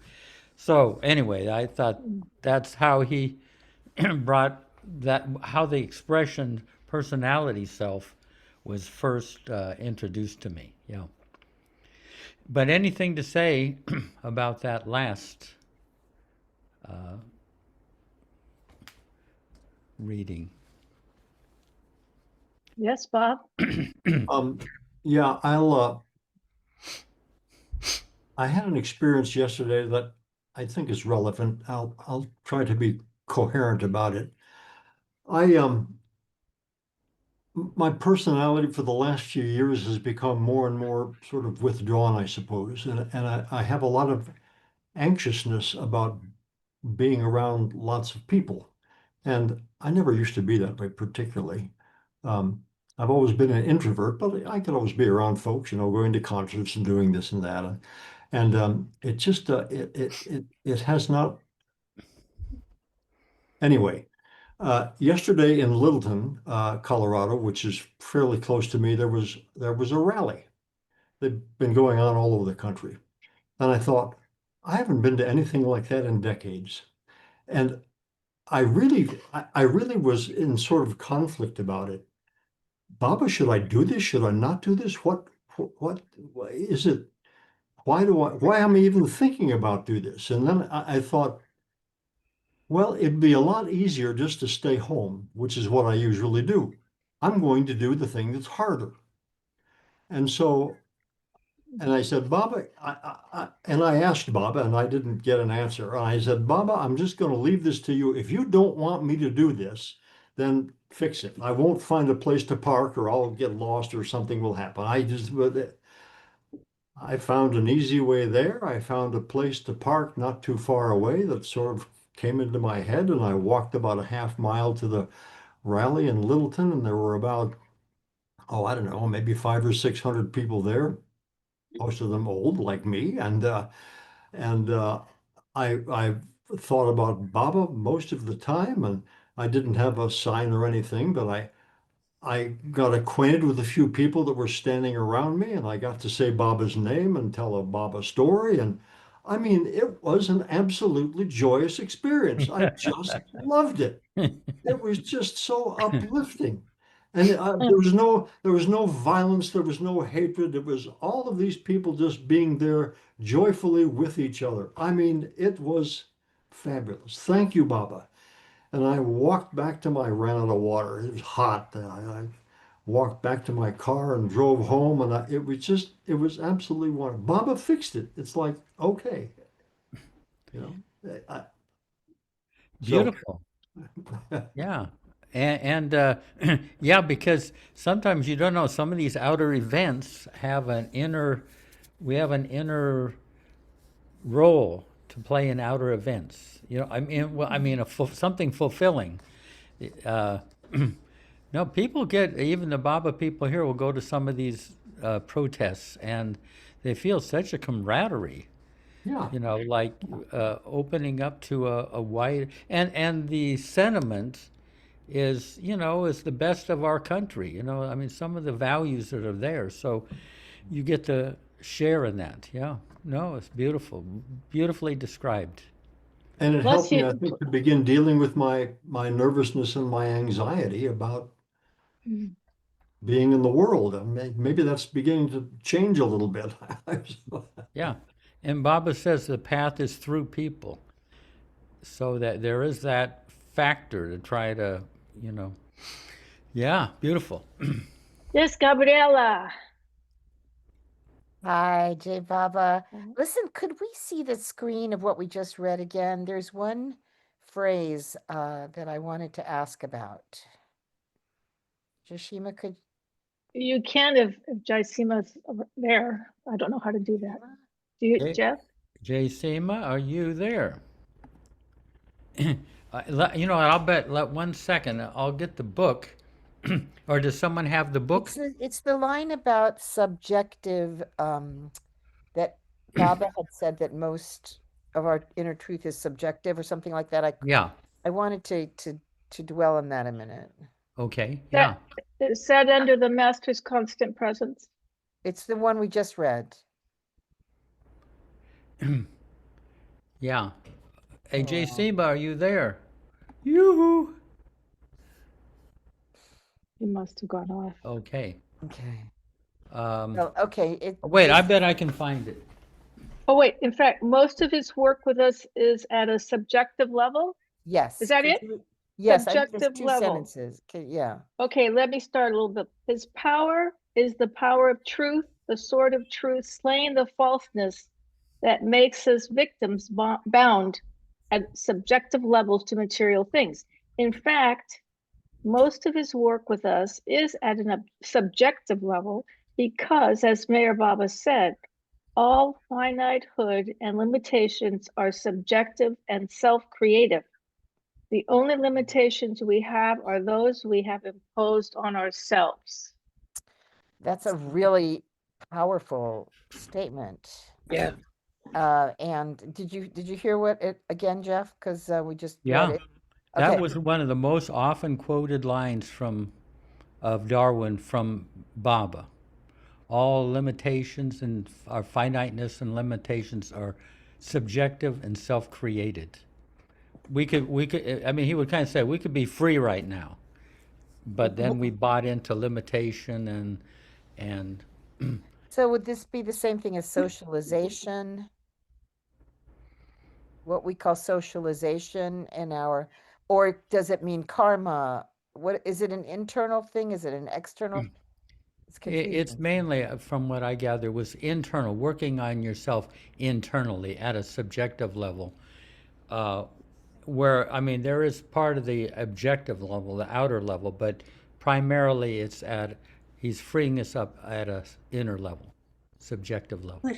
So anyway, I thought that's how he brought that, how the expression personality self was first introduced to me. Yeah. But anything to say about that last reading? Yes, Bob. Yeah, I had an experience yesterday that I think is relevant. I'll try to be coherent about it. My personality for the last few years has become more and more sort of withdrawn, I suppose, and I have a lot of anxiousness about being around lots of people, and I never used to be that way particularly. I've always been an introvert, but I could always be around folks, going to concerts and doing this and that, and it just it has not. Anyway, yesterday in Littleton, Colorado, which is fairly close to me, there was a rally. They've been going on all over the country, and I thought, I haven't been to anything like that in decades, and I really was in sort of conflict about it. Baba, should I do this? Should I not do this? What is it? Why am I even thinking about do this? And then I thought, well, it'd be a lot easier just to stay home, which is what I usually do. I'm going to do the thing that's harder. And so, and I said, Baba, and I asked Baba, and I didn't get an answer. And I said, Baba, I'm just going to leave this to you. If you don't want me to do this, then fix it. I won't find a place to park, or I'll get lost, or something will happen. I found an easy way there. I found a place to park not too far away that sort of came into my head, and I walked about a half mile to the rally in Littleton, and there were about, I don't know, maybe 500 or 600 people there, most of them old like me, and I thought about Baba most of the time, and I didn't have a sign or anything, but I got acquainted with a few people that were standing around me, and I got to say Baba's name and tell a Baba story. And I mean, it was an absolutely joyous experience. I just loved it. It was just so uplifting. And there was no violence, there was no hatred. It was all of these people just being there joyfully with each other. I mean, it was fabulous. Thank you, Baba. And I walked back to ran out of water. It was hot. I walked back to my car and drove home, and it was absolutely wonderful. Baba fixed it. It's like, okay, Beautiful. Yeah. And yeah, because sometimes you don't know, some of these outer events have we have an inner role to play in outer events. Something fulfilling. No, people even the Baba people here will go to some of these protests, and they feel such a camaraderie. Yeah. You know, like opening up to a wide and the sentiment is, you know, is the best of our country. You know, I mean, some of the values that are there. So you get to share in that. Yeah. No, it's beautiful, beautifully described. And it Bless helped me, you. I think, to begin dealing with my nervousness and my anxiety about being in the world. And maybe that's beginning to change a little bit. Yeah. And Baba says the path is through people. So that there is that factor to try to, you know, yeah, beautiful. Yes, Gabriela. Hi, Jay Baba. Listen, could we see the screen of what we just read again? There's one phrase that I wanted to ask about. Jashima, could You can if Jaisima's there. I don't know how to do that. Do you, Jeff? Jay Sema, are you there? You know, I'll bet, let 1 second, I'll get the book. Or does someone have the book? it's the line about subjective that Baba had said that most of our inner truth is subjective or something like that. Yeah. I wanted to dwell on that a minute. Okay, yeah. It's said under the Master's constant presence. It's the one we just read. Yeah. Hey, Jay Sema, are you there? Yoo-hoo! He must have gone off. Okay. Okay. Well, okay. Wait, I bet I can find it. Oh, wait. In fact, most of his work with us is at a subjective level. Yes. Is that it? Yes, I think Subjective there's two level. sentences. Okay, yeah. Okay, let me start a little bit. His power is the power of truth, the sword of truth, slaying the falseness that makes us victims bound at subjective levels to material things. In fact, most of his work with us is at a subjective level because, as Mayor Baba said, all finitehood and limitations are subjective and self-creative. The only limitations we have are those we have imposed on ourselves. That's a really powerful statement. Yeah. And did you hear what it again, Jeff? Because we just read Yeah. it. That Okay. was one of the most often quoted lines of Darwin from Baba. All limitations and our finiteness and limitations are subjective and self-created. We could, I mean, he would kind of say, we could be free right now, but then we bought into limitation and So would this be the same thing as socialization? What we call socialization in our, or does it mean karma? What is it, an internal thing? Is it an external? It's confusing. it's mainly, from what I gather, was internal, working on yourself internally at a subjective level. Where, I mean, there is part of the objective level, the outer level, but primarily it's he's freeing us up at a inner level, subjective level.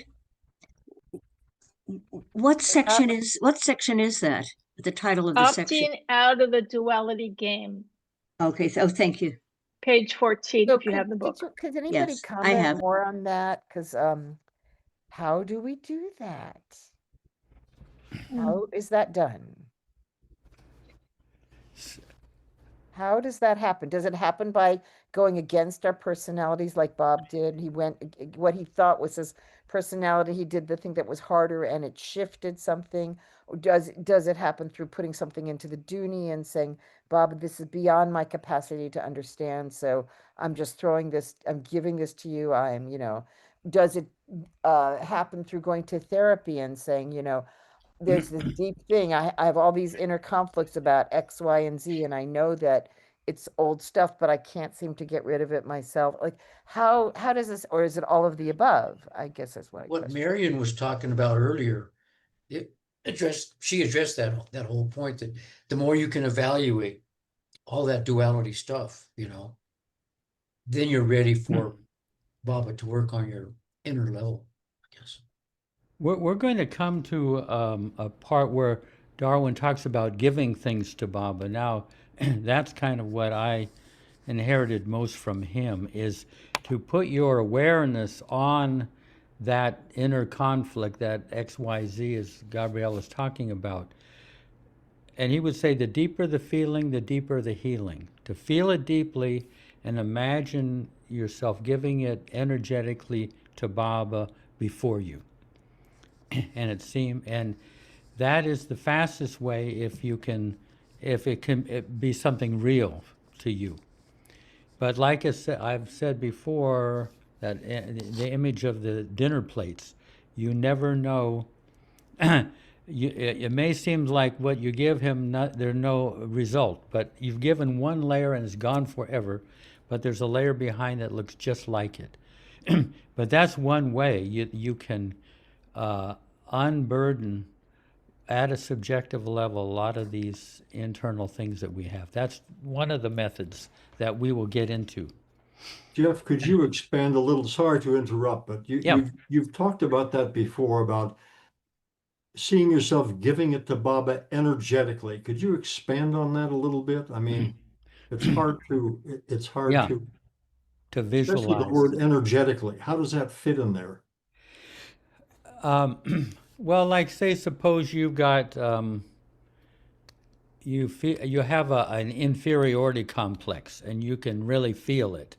What section is that? The title of the section? Opting out of the duality game. Okay, so thank you. Page 14, So if you have the book. Could anybody Yes, I comment have. more on that? Because how do we do that? How is that done? How does that happen? Does it happen by going against our personalities like Bob did? He went, what he thought was his personality, he did the thing that was harder and it shifted something? Or does it happen through putting something into the Dooney and saying, Bob, this is beyond my capacity to understand, so I'm just throwing this, I'm giving this to you, I'm, does it happen through going to therapy and saying, there's this deep thing. I have all these inner conflicts about X, Y, and Z, and I know that it's old stuff, but I can't seem to get rid of it myself. Like, how does this, or is it all of the above? I guess that's what Marion was talking about earlier. She addressed that whole point, that the more you can evaluate all that duality stuff, then you're ready for Baba to work on your inner level, I guess. We're going to come to a part where Darwin talks about giving things to Baba. Now, that's kind of what I inherited most from him, is to put your awareness on that inner conflict, that XYZ, as Gabrielle was talking about. And he would say the deeper the feeling, the deeper the healing. To feel it deeply and imagine yourself giving it energetically to Baba before you. And that is the fastest way if it can be something real to you. But like I've said before, that the image of the dinner plates, you never know. It may seem like what you give him, there's no result, but you've given one layer and it's gone forever, but there's a layer behind that looks just like it. But that's one way you can unburden at a subjective level a lot of these internal things that we have. That's one of the methods that we will get into. Jeff, could you expand a little? Sorry to interrupt, but you've talked about that before, about seeing yourself giving it to Baba energetically. Could you expand on that a little bit? I mean, it's hard to to visualize. Especially the word energetically. How does that fit in there? Well, like say, suppose you've got you have an inferiority complex, and you can really feel it.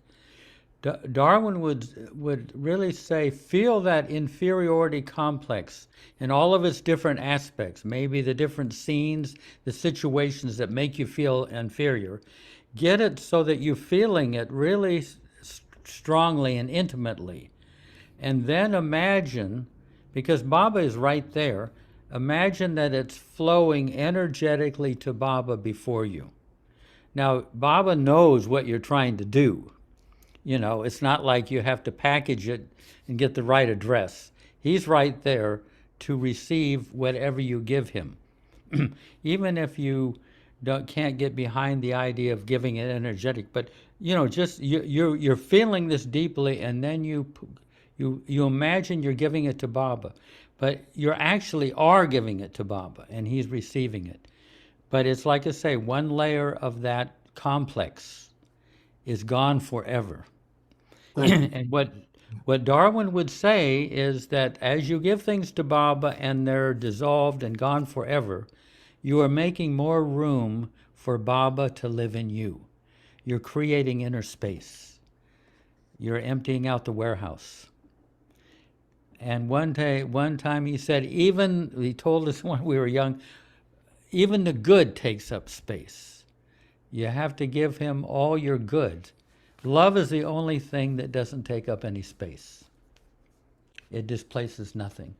Darwin would really say, feel that inferiority complex in all of its different aspects, maybe the different scenes, the situations that make you feel inferior. Get it so that you're feeling it really strongly and intimately. And then imagine, because Baba is right there, imagine that it's flowing energetically to Baba before you. Now, Baba knows what you're trying to do. You know, it's not like you have to package it and get the right address. He's right there to receive whatever you give him. Even if you can't get behind the idea of giving it energetic, but you know, just you're feeling this deeply, and then you imagine you're giving it to Baba, but you actually are giving it to Baba, and he's receiving it. But it's like I say, one layer of that complex is gone forever. And what Darwin would say is that as you give things to Baba and they're dissolved and gone forever, you are making more room for Baba to live in you. You're creating inner space. You're emptying out the warehouse. And one time he said, he told us when we were young, even the good takes up space. You have to give him all your good. Love is the only thing that doesn't take up any space. It displaces nothing.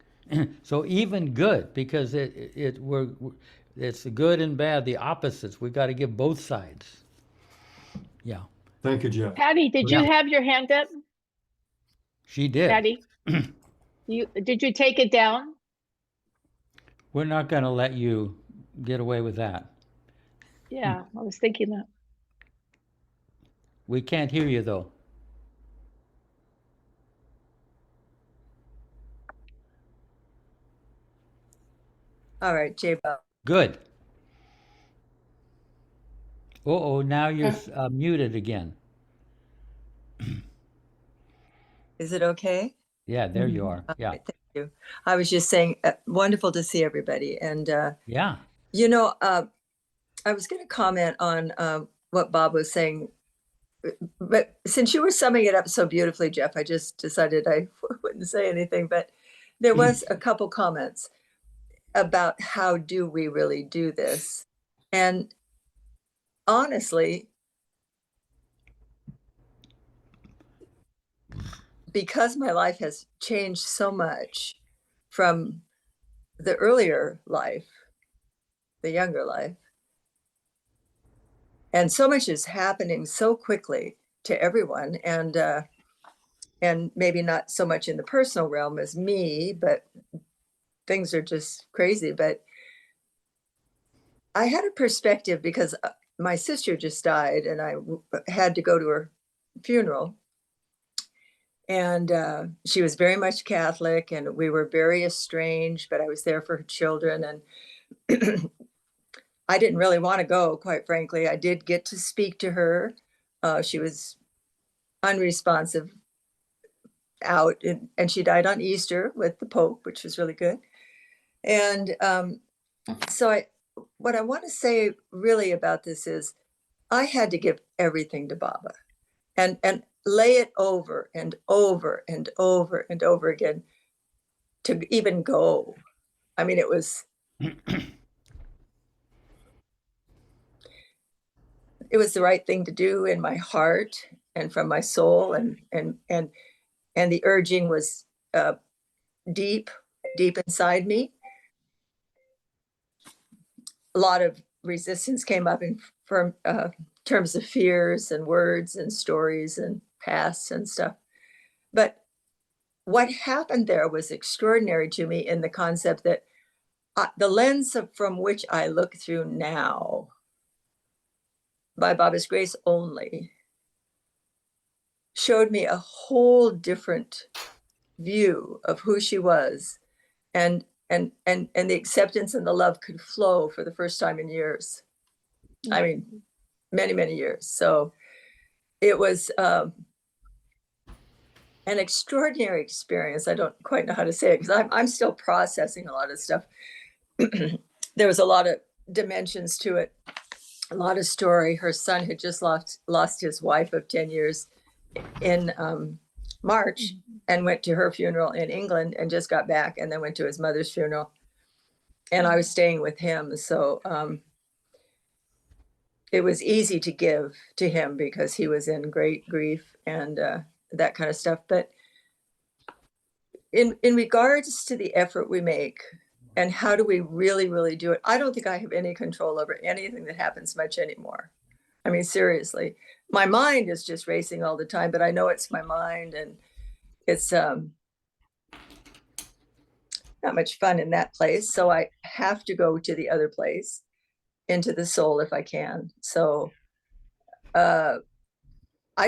So even good, because it's the good and bad, the opposites. We've got to give both sides. Yeah. Thank you, Jeff. Patty, did you have your hand up? She did. Patty, did you take it down? We're not going to let you get away with that. Yeah, I was thinking that. We can't hear you, though. All right, J-Bob. Good. Uh-oh, now you're muted again. Is it okay? Yeah, there you are. Yeah. Right, thank you. I was just saying, wonderful to see everybody. And, yeah. You know, I was going to comment on what Bob was saying, but since you were summing it up so beautifully, Jeff, I just decided I wouldn't say anything, but there was a couple comments about how do we really do this? And honestly, because my life has changed so much from the earlier life, the younger life, and so much is happening so quickly to everyone, and maybe not so much in the personal realm as me, but things are just crazy. But I had a perspective because my sister just died and I had to go to her funeral. And she was very much Catholic and we were very estranged, but I was there for her children. And I didn't really want to go, quite frankly. I did get to speak to her. She was unresponsive out, and she died on Easter with the Pope, which was really good. And so what I want to say really about this is I had to give everything to Baba and lay it over and over and over and over again to even go. I mean, it was the right thing to do in my heart and from my soul, and the urging was deep inside me. A lot of resistance came up in terms of fears and words and stories and pasts and stuff. But what happened there was extraordinary to me in the concept that the lens from which I look through now, by Baba's grace only, showed me a whole different view of who she was, and the acceptance and the love could flow for the first time in years. I mean, many years. So it was an extraordinary experience. I don't quite know how to say it because I'm still processing a lot of stuff. There was a lot of dimensions to it, a lot of story. Her son had just lost his wife of 10 years in March, and went to her funeral in England and just got back, and then went to his mother's funeral. And I was staying with him. So it was easy to give to him because he was in great grief and that kind of stuff. But in regards to the effort we make and how do we really do it, I don't think I have any control over anything that happens much anymore. I mean, seriously, my mind is just racing all the time, but I know it's my mind, and it's not much fun in that place. So I have to go to the other place, into the soul, if I can. So I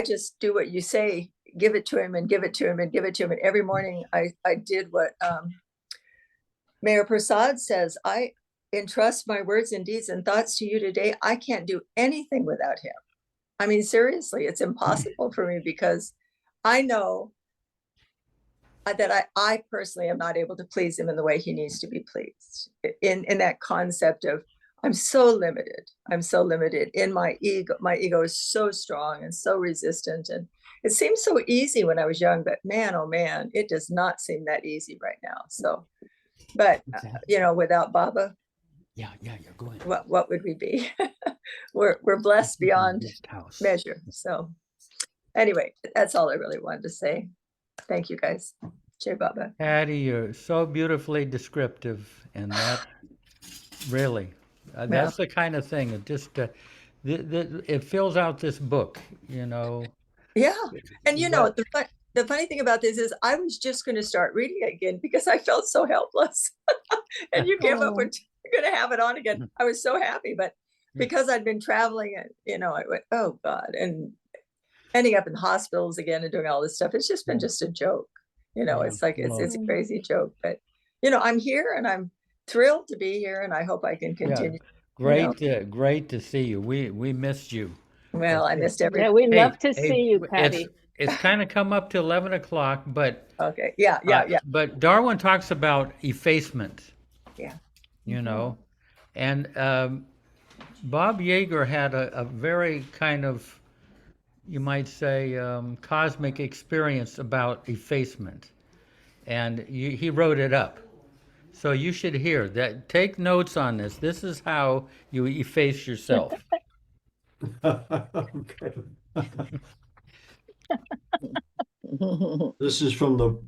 just do what you say, give it to him and give it to him and give it to him. And every morning I did what Mayor Prasad says, I entrust my words and deeds and thoughts to you today. I can't do anything without him. I mean, seriously, it's impossible for me because I know that I personally am not able to please him in the way he needs to be pleased. In that concept of, I'm so limited. I'm so limited in my ego. My ego is so strong and so resistant. And it seemed so easy when I was young, but man, oh man, it does not seem that easy right now. So, but without Baba, yeah, go ahead. What would we be? we're blessed beyond measure. So anyway, that's all I really wanted to say. Thank you guys. Jai Baba. Patty, you're so beautifully descriptive, and that really, that's the kind of thing. It just it fills out this book, Yeah, and the funny thing about this is I was just going to start reading it again because I felt so helpless, and you came up with you're going to have it on again. I was so happy, but because I'd been traveling, and I went, oh God, and ending up in hospitals again and doing all this stuff. It's just been just a joke. It's like it's a crazy joke, but I'm here and I'm thrilled to be here, and I hope I can continue. Yeah. Great to see you. We missed you. Well, I missed everything. Yeah, we love to see you, Patty. It's kind of come up to 11 o'clock, but okay, yeah. But Darwin talks about effacement. Yeah. And Bob Yeager had a very kind of, you might say, cosmic experience about effacement, and he wrote it up. So you should hear that. Take notes on this. This is how you efface yourself. Okay. This is from the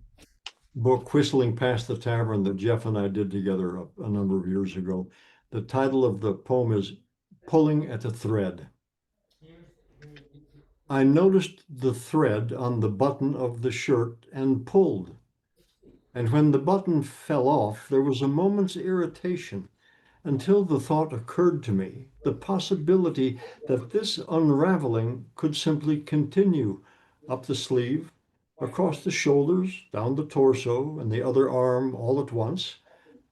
book Whistling Past the Tavern that Jeff and I did together a number of years ago. The title of the poem is Pulling at a Thread. I noticed the thread on the button of the shirt and pulled. And when the button fell off, there was a moment's irritation until the thought occurred to me, the possibility that this unraveling could simply continue up the sleeve, across the shoulders, down the torso, and the other arm all at once,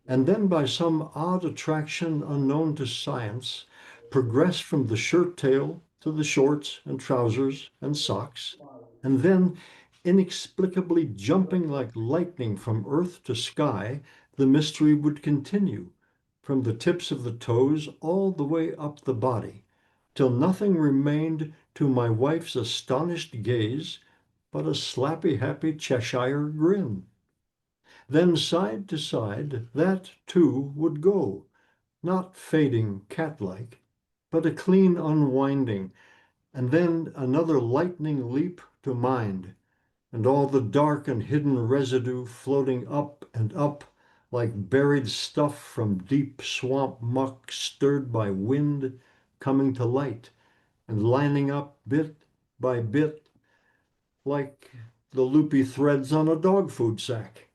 and then by some odd attraction unknown to science, progress from the shirt tail to the shorts and trousers and socks, and then inexplicably jumping like lightning from earth to sky, the mystery would continue from the tips of the toes all the way up the body, till nothing remained to my wife's astonished gaze but a slappy happy Cheshire grin. Then side to side, that too would go, not fading cat-like, but a clean unwinding, and then another lightning leap to mind, and all the dark and hidden residue floating up and up like buried stuff from deep swamp muck stirred by wind coming to light and lining up bit by bit like the loopy threads on a dog food sack.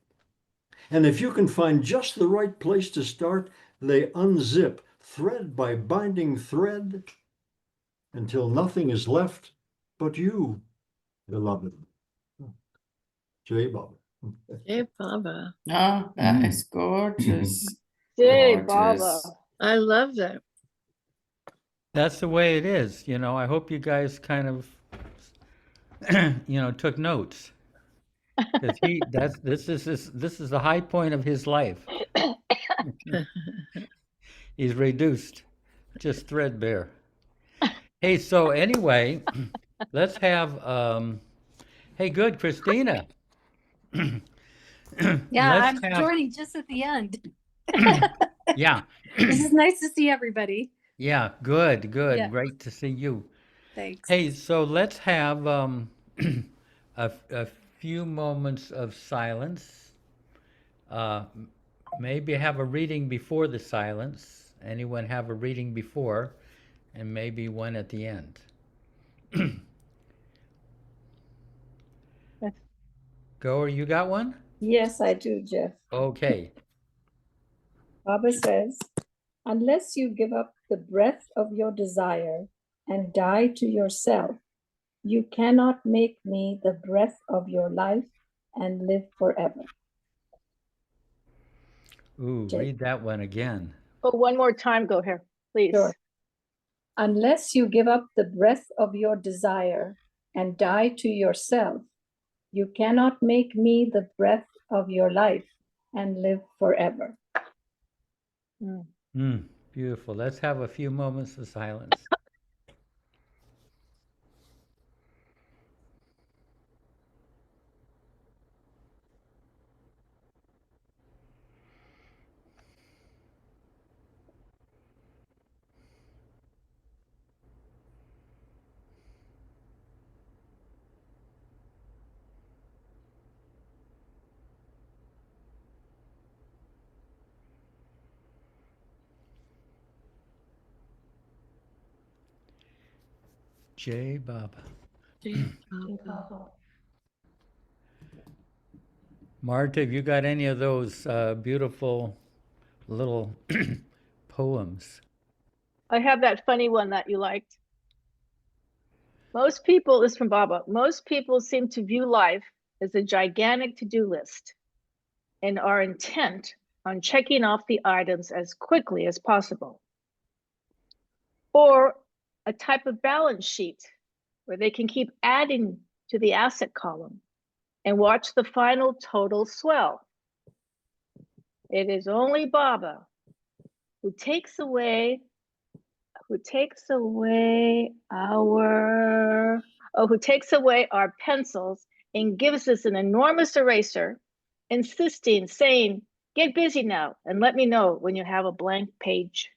And if you can find just the right place to start, they unzip thread by binding thread until nothing is left but you, beloved. Jay Baba. Hey, Baba. Oh, that is gorgeous. Yay, Gorgeous. Baba. I love that. That's the way it is. You know, I hope you guys kind of, took notes. Because this is the high point of his life. He's reduced, just threadbare. Hey, so anyway, let's have, hey, good, Christina. Yeah, Let's I'm have, joining just at the end. yeah, This is nice to see everybody. yeah, good, Yeah. great to see you. Thanks. Hey, so let's have a few moments of silence. Maybe have a reading before the silence. Anyone have a reading before, and maybe one at the end. Go, you got one? Yes, I do, Jeff. Okay. Baba says, unless you give up the breath of your desire and die to yourself, you cannot make me the breath of your life and live forever. Ooh, read that one again. Oh, one more time, go here, please. Sure. Unless you give up the breath of your desire and die to yourself, you cannot make me the breath of your life and live forever. Beautiful. Let's have a few moments of silence. Jai Baba. Marta, have you got any of those beautiful little poems? I have that funny one that you liked. Most people, this is from Baba, most people seem to view life as a gigantic to-do list and are intent on checking off the items as quickly as possible. Or a type of balance sheet where they can keep adding to the asset column and watch the final total swell. It is only Baba who takes away our pencils and gives us an enormous eraser, saying, get busy now and let me know when you have a blank page.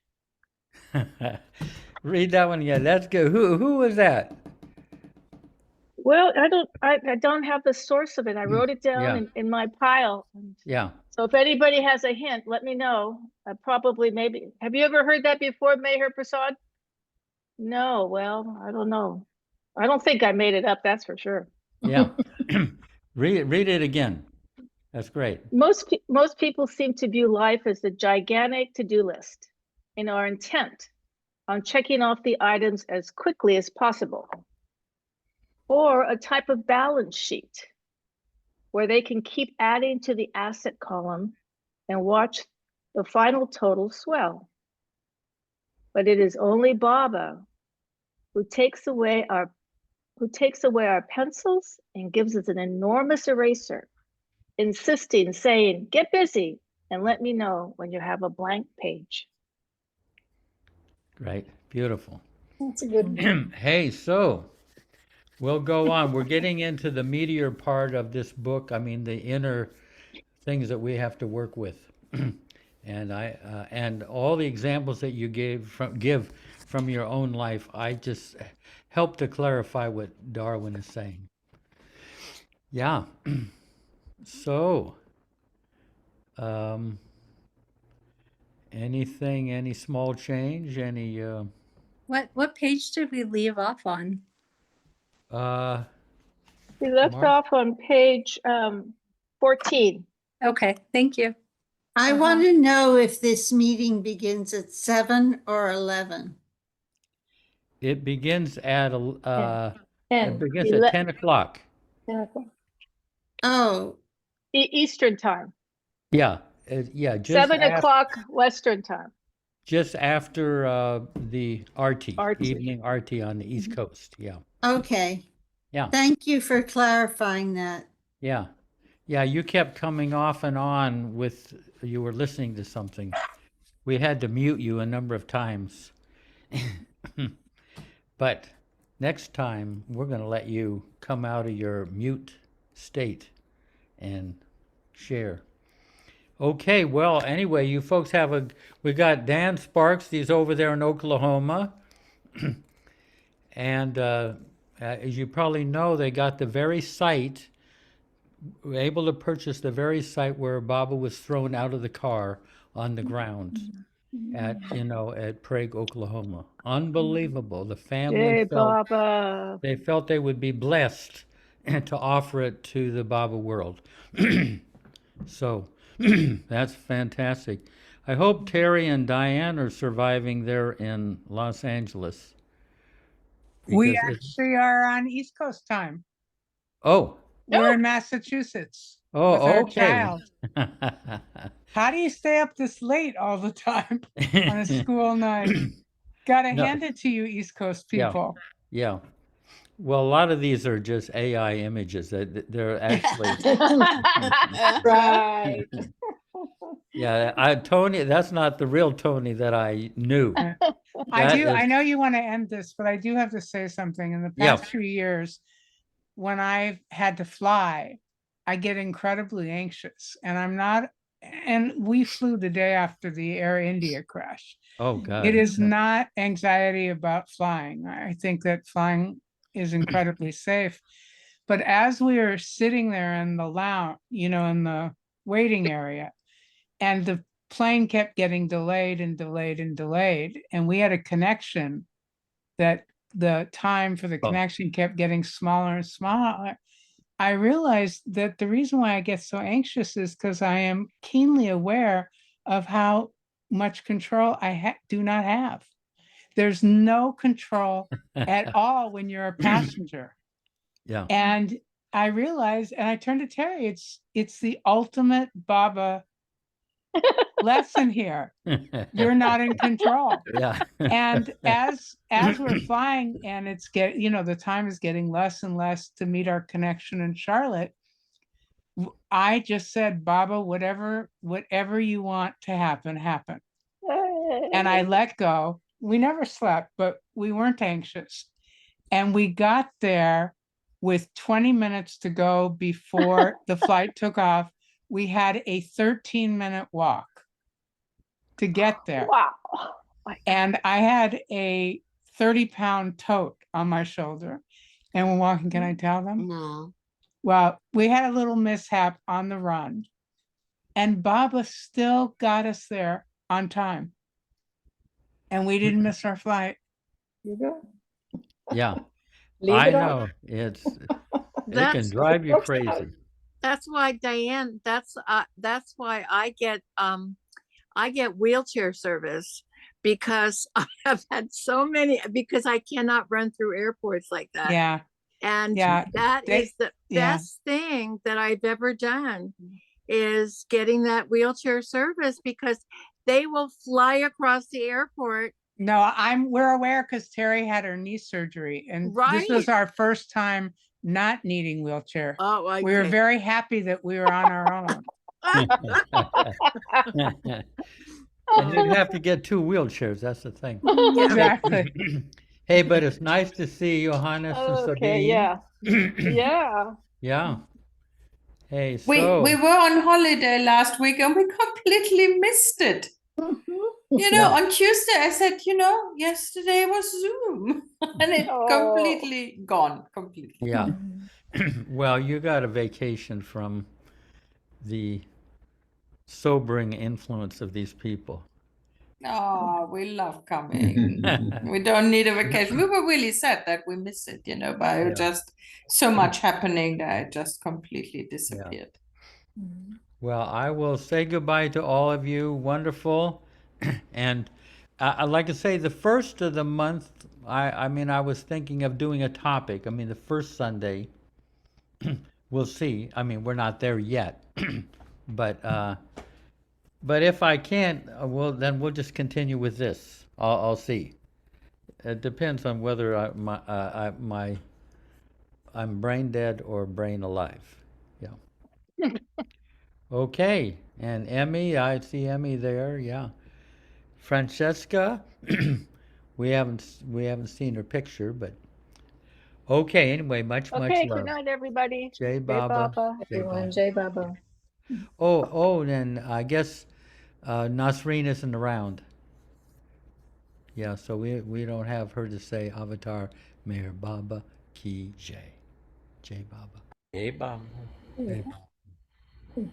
Read that one again. That's good. Who was that? Well, I don't have the source of it. I wrote it down in my pile. Yeah. So if anybody has a hint, let me know. Probably, maybe. Have you ever heard that before, Meher Prasad? No, well, I don't know. I don't think I made it up, that's for sure. Yeah. Read it again. That's great. Most people seem to view life as a gigantic to-do list and are intent on checking off the items as quickly as possible. Or a type of balance sheet where they can keep adding to the asset column and watch the final total swell. But it is only Baba who takes away our who takes away our pencils and gives us an enormous eraser, insisting, saying, "Get busy and let me know when you have a blank page." Right. Beautiful. That's a good one. Hey, so we'll go on. We're getting into the meatier part of this book. I mean, the inner things that we have to work with. And all the examples that you give from your own life, I just help to clarify what Darwin is saying. Yeah. So, anything, any small change, any What page did we leave off on? We left off on page 14. Okay, thank you. I want to know if this meeting begins at 7 or 11. It begins at it begins Ele- at 10 o'clock. 10 o'clock. Oh, Eastern time. Yeah, yeah, just 7 o'clock Western time. just after the arti, evening arti on the East Coast. Yeah, okay. yeah, Thank you for clarifying that. yeah, yeah. You kept coming off and on with you were listening to something. We had to mute you a number of times. But next time we're going to let you come out of your mute state and share. Okay, well, anyway, you folks we got Dan Sparks, he's over there in Oklahoma. And as you probably know, they got the very site, were able to purchase the very site where Baba was thrown out of the car on the ground at Prague, Oklahoma. Unbelievable. The family Baba. they felt they would be blessed to offer it to the Baba world. So that's fantastic. I hope Terry and Diane are surviving there in Los Angeles. We actually are on East Coast time. Oh. We're in Massachusetts with Oh, our okay. child. How do you stay up this late all the time on a school night? Gotta No. hand it to you, East Coast Yeah. people. Yeah. Well, a lot of these are just AI images. They're actually. Right. Yeah, Tony, that's not the real Tony that I knew. I know you want to end this, but I do have to say something. In the past few years, when I've had to fly, I get incredibly anxious, and we flew the day after the Air India crash. Oh, God. It is not anxiety about flying. I think that flying is incredibly safe. But as we were sitting there in the lounge, in the waiting area, and the plane kept getting delayed and delayed and delayed, and we had a connection that the time for the connection kept getting smaller and smaller, I realized that the reason why I get so anxious is because I am keenly aware of how much control I do not have. There's no control at all when you're a passenger. Yeah. And I realized, and I turned to Terry, it's the ultimate Baba lesson here. You're not in control. Yeah. And as we're flying and the time is getting less and less to meet our connection in Charlotte, I just said, Baba, whatever you want to happen, happen. And I let go. We never slept, but we weren't anxious. And we got there with 20 minutes to go before the flight took off. We had a 13-minute walk to get there. Wow. And I had a 30-pound tote on my shoulder. And we're walking, can I tell them? No. Well, we had a little mishap on the run. And Baba still got us there on time. And we didn't miss our flight. You go. Yeah. Leave I it on. know. It can drive you crazy. That's why, Diane, that's why I get wheelchair service, because I have had so many, because I cannot run through airports like that. Yeah. And Yeah, that is the best thing that I've ever done, is getting that wheelchair service, because they will fly across the airport No, we're aware because Terry had her knee surgery and this was Right. our first time not needing wheelchair. Oh, We were okay. very happy that we were on our own. And you'd have to get 2 wheelchairs, that's the thing. Exactly. Hey, but it's nice to see Johannes and Okay, Sabine. yeah. Yeah. Yeah. Hey, We so were on holiday last week and we completely missed it. You know, Yeah. on Tuesday I said, yesterday was Zoom and it completely gone, completely. yeah. Well, you got a vacation from the sobering influence of these people. Oh, we love coming. We don't need a vacation. We were really sad that we missed it, but it was just so much happening that it just completely disappeared. Well, I will say goodbye to all of you. Wonderful. And I'd like to say the first of the month, I mean, I was thinking of doing a topic. I mean, the first Sunday, we'll see. I mean, we're not there yet. But if I can't, then we'll just continue with this. I'll see. It depends on whether I'm brain dead or brain alive. Yeah. Okay. And Emmy, I see Emmy there. Yeah. Francesca, we haven't seen her picture, but okay. Anyway, much Okay, love. good night, everybody. Jai Jai Baba. Baba. Jai Everyone, Baba. Jai Baba. Oh, and I guess Nasreen isn't around. Yeah, so we don't have her to say Avatar Meher Baba Ki Jai. Jai Baba. Hey, Bob. Jai Baba.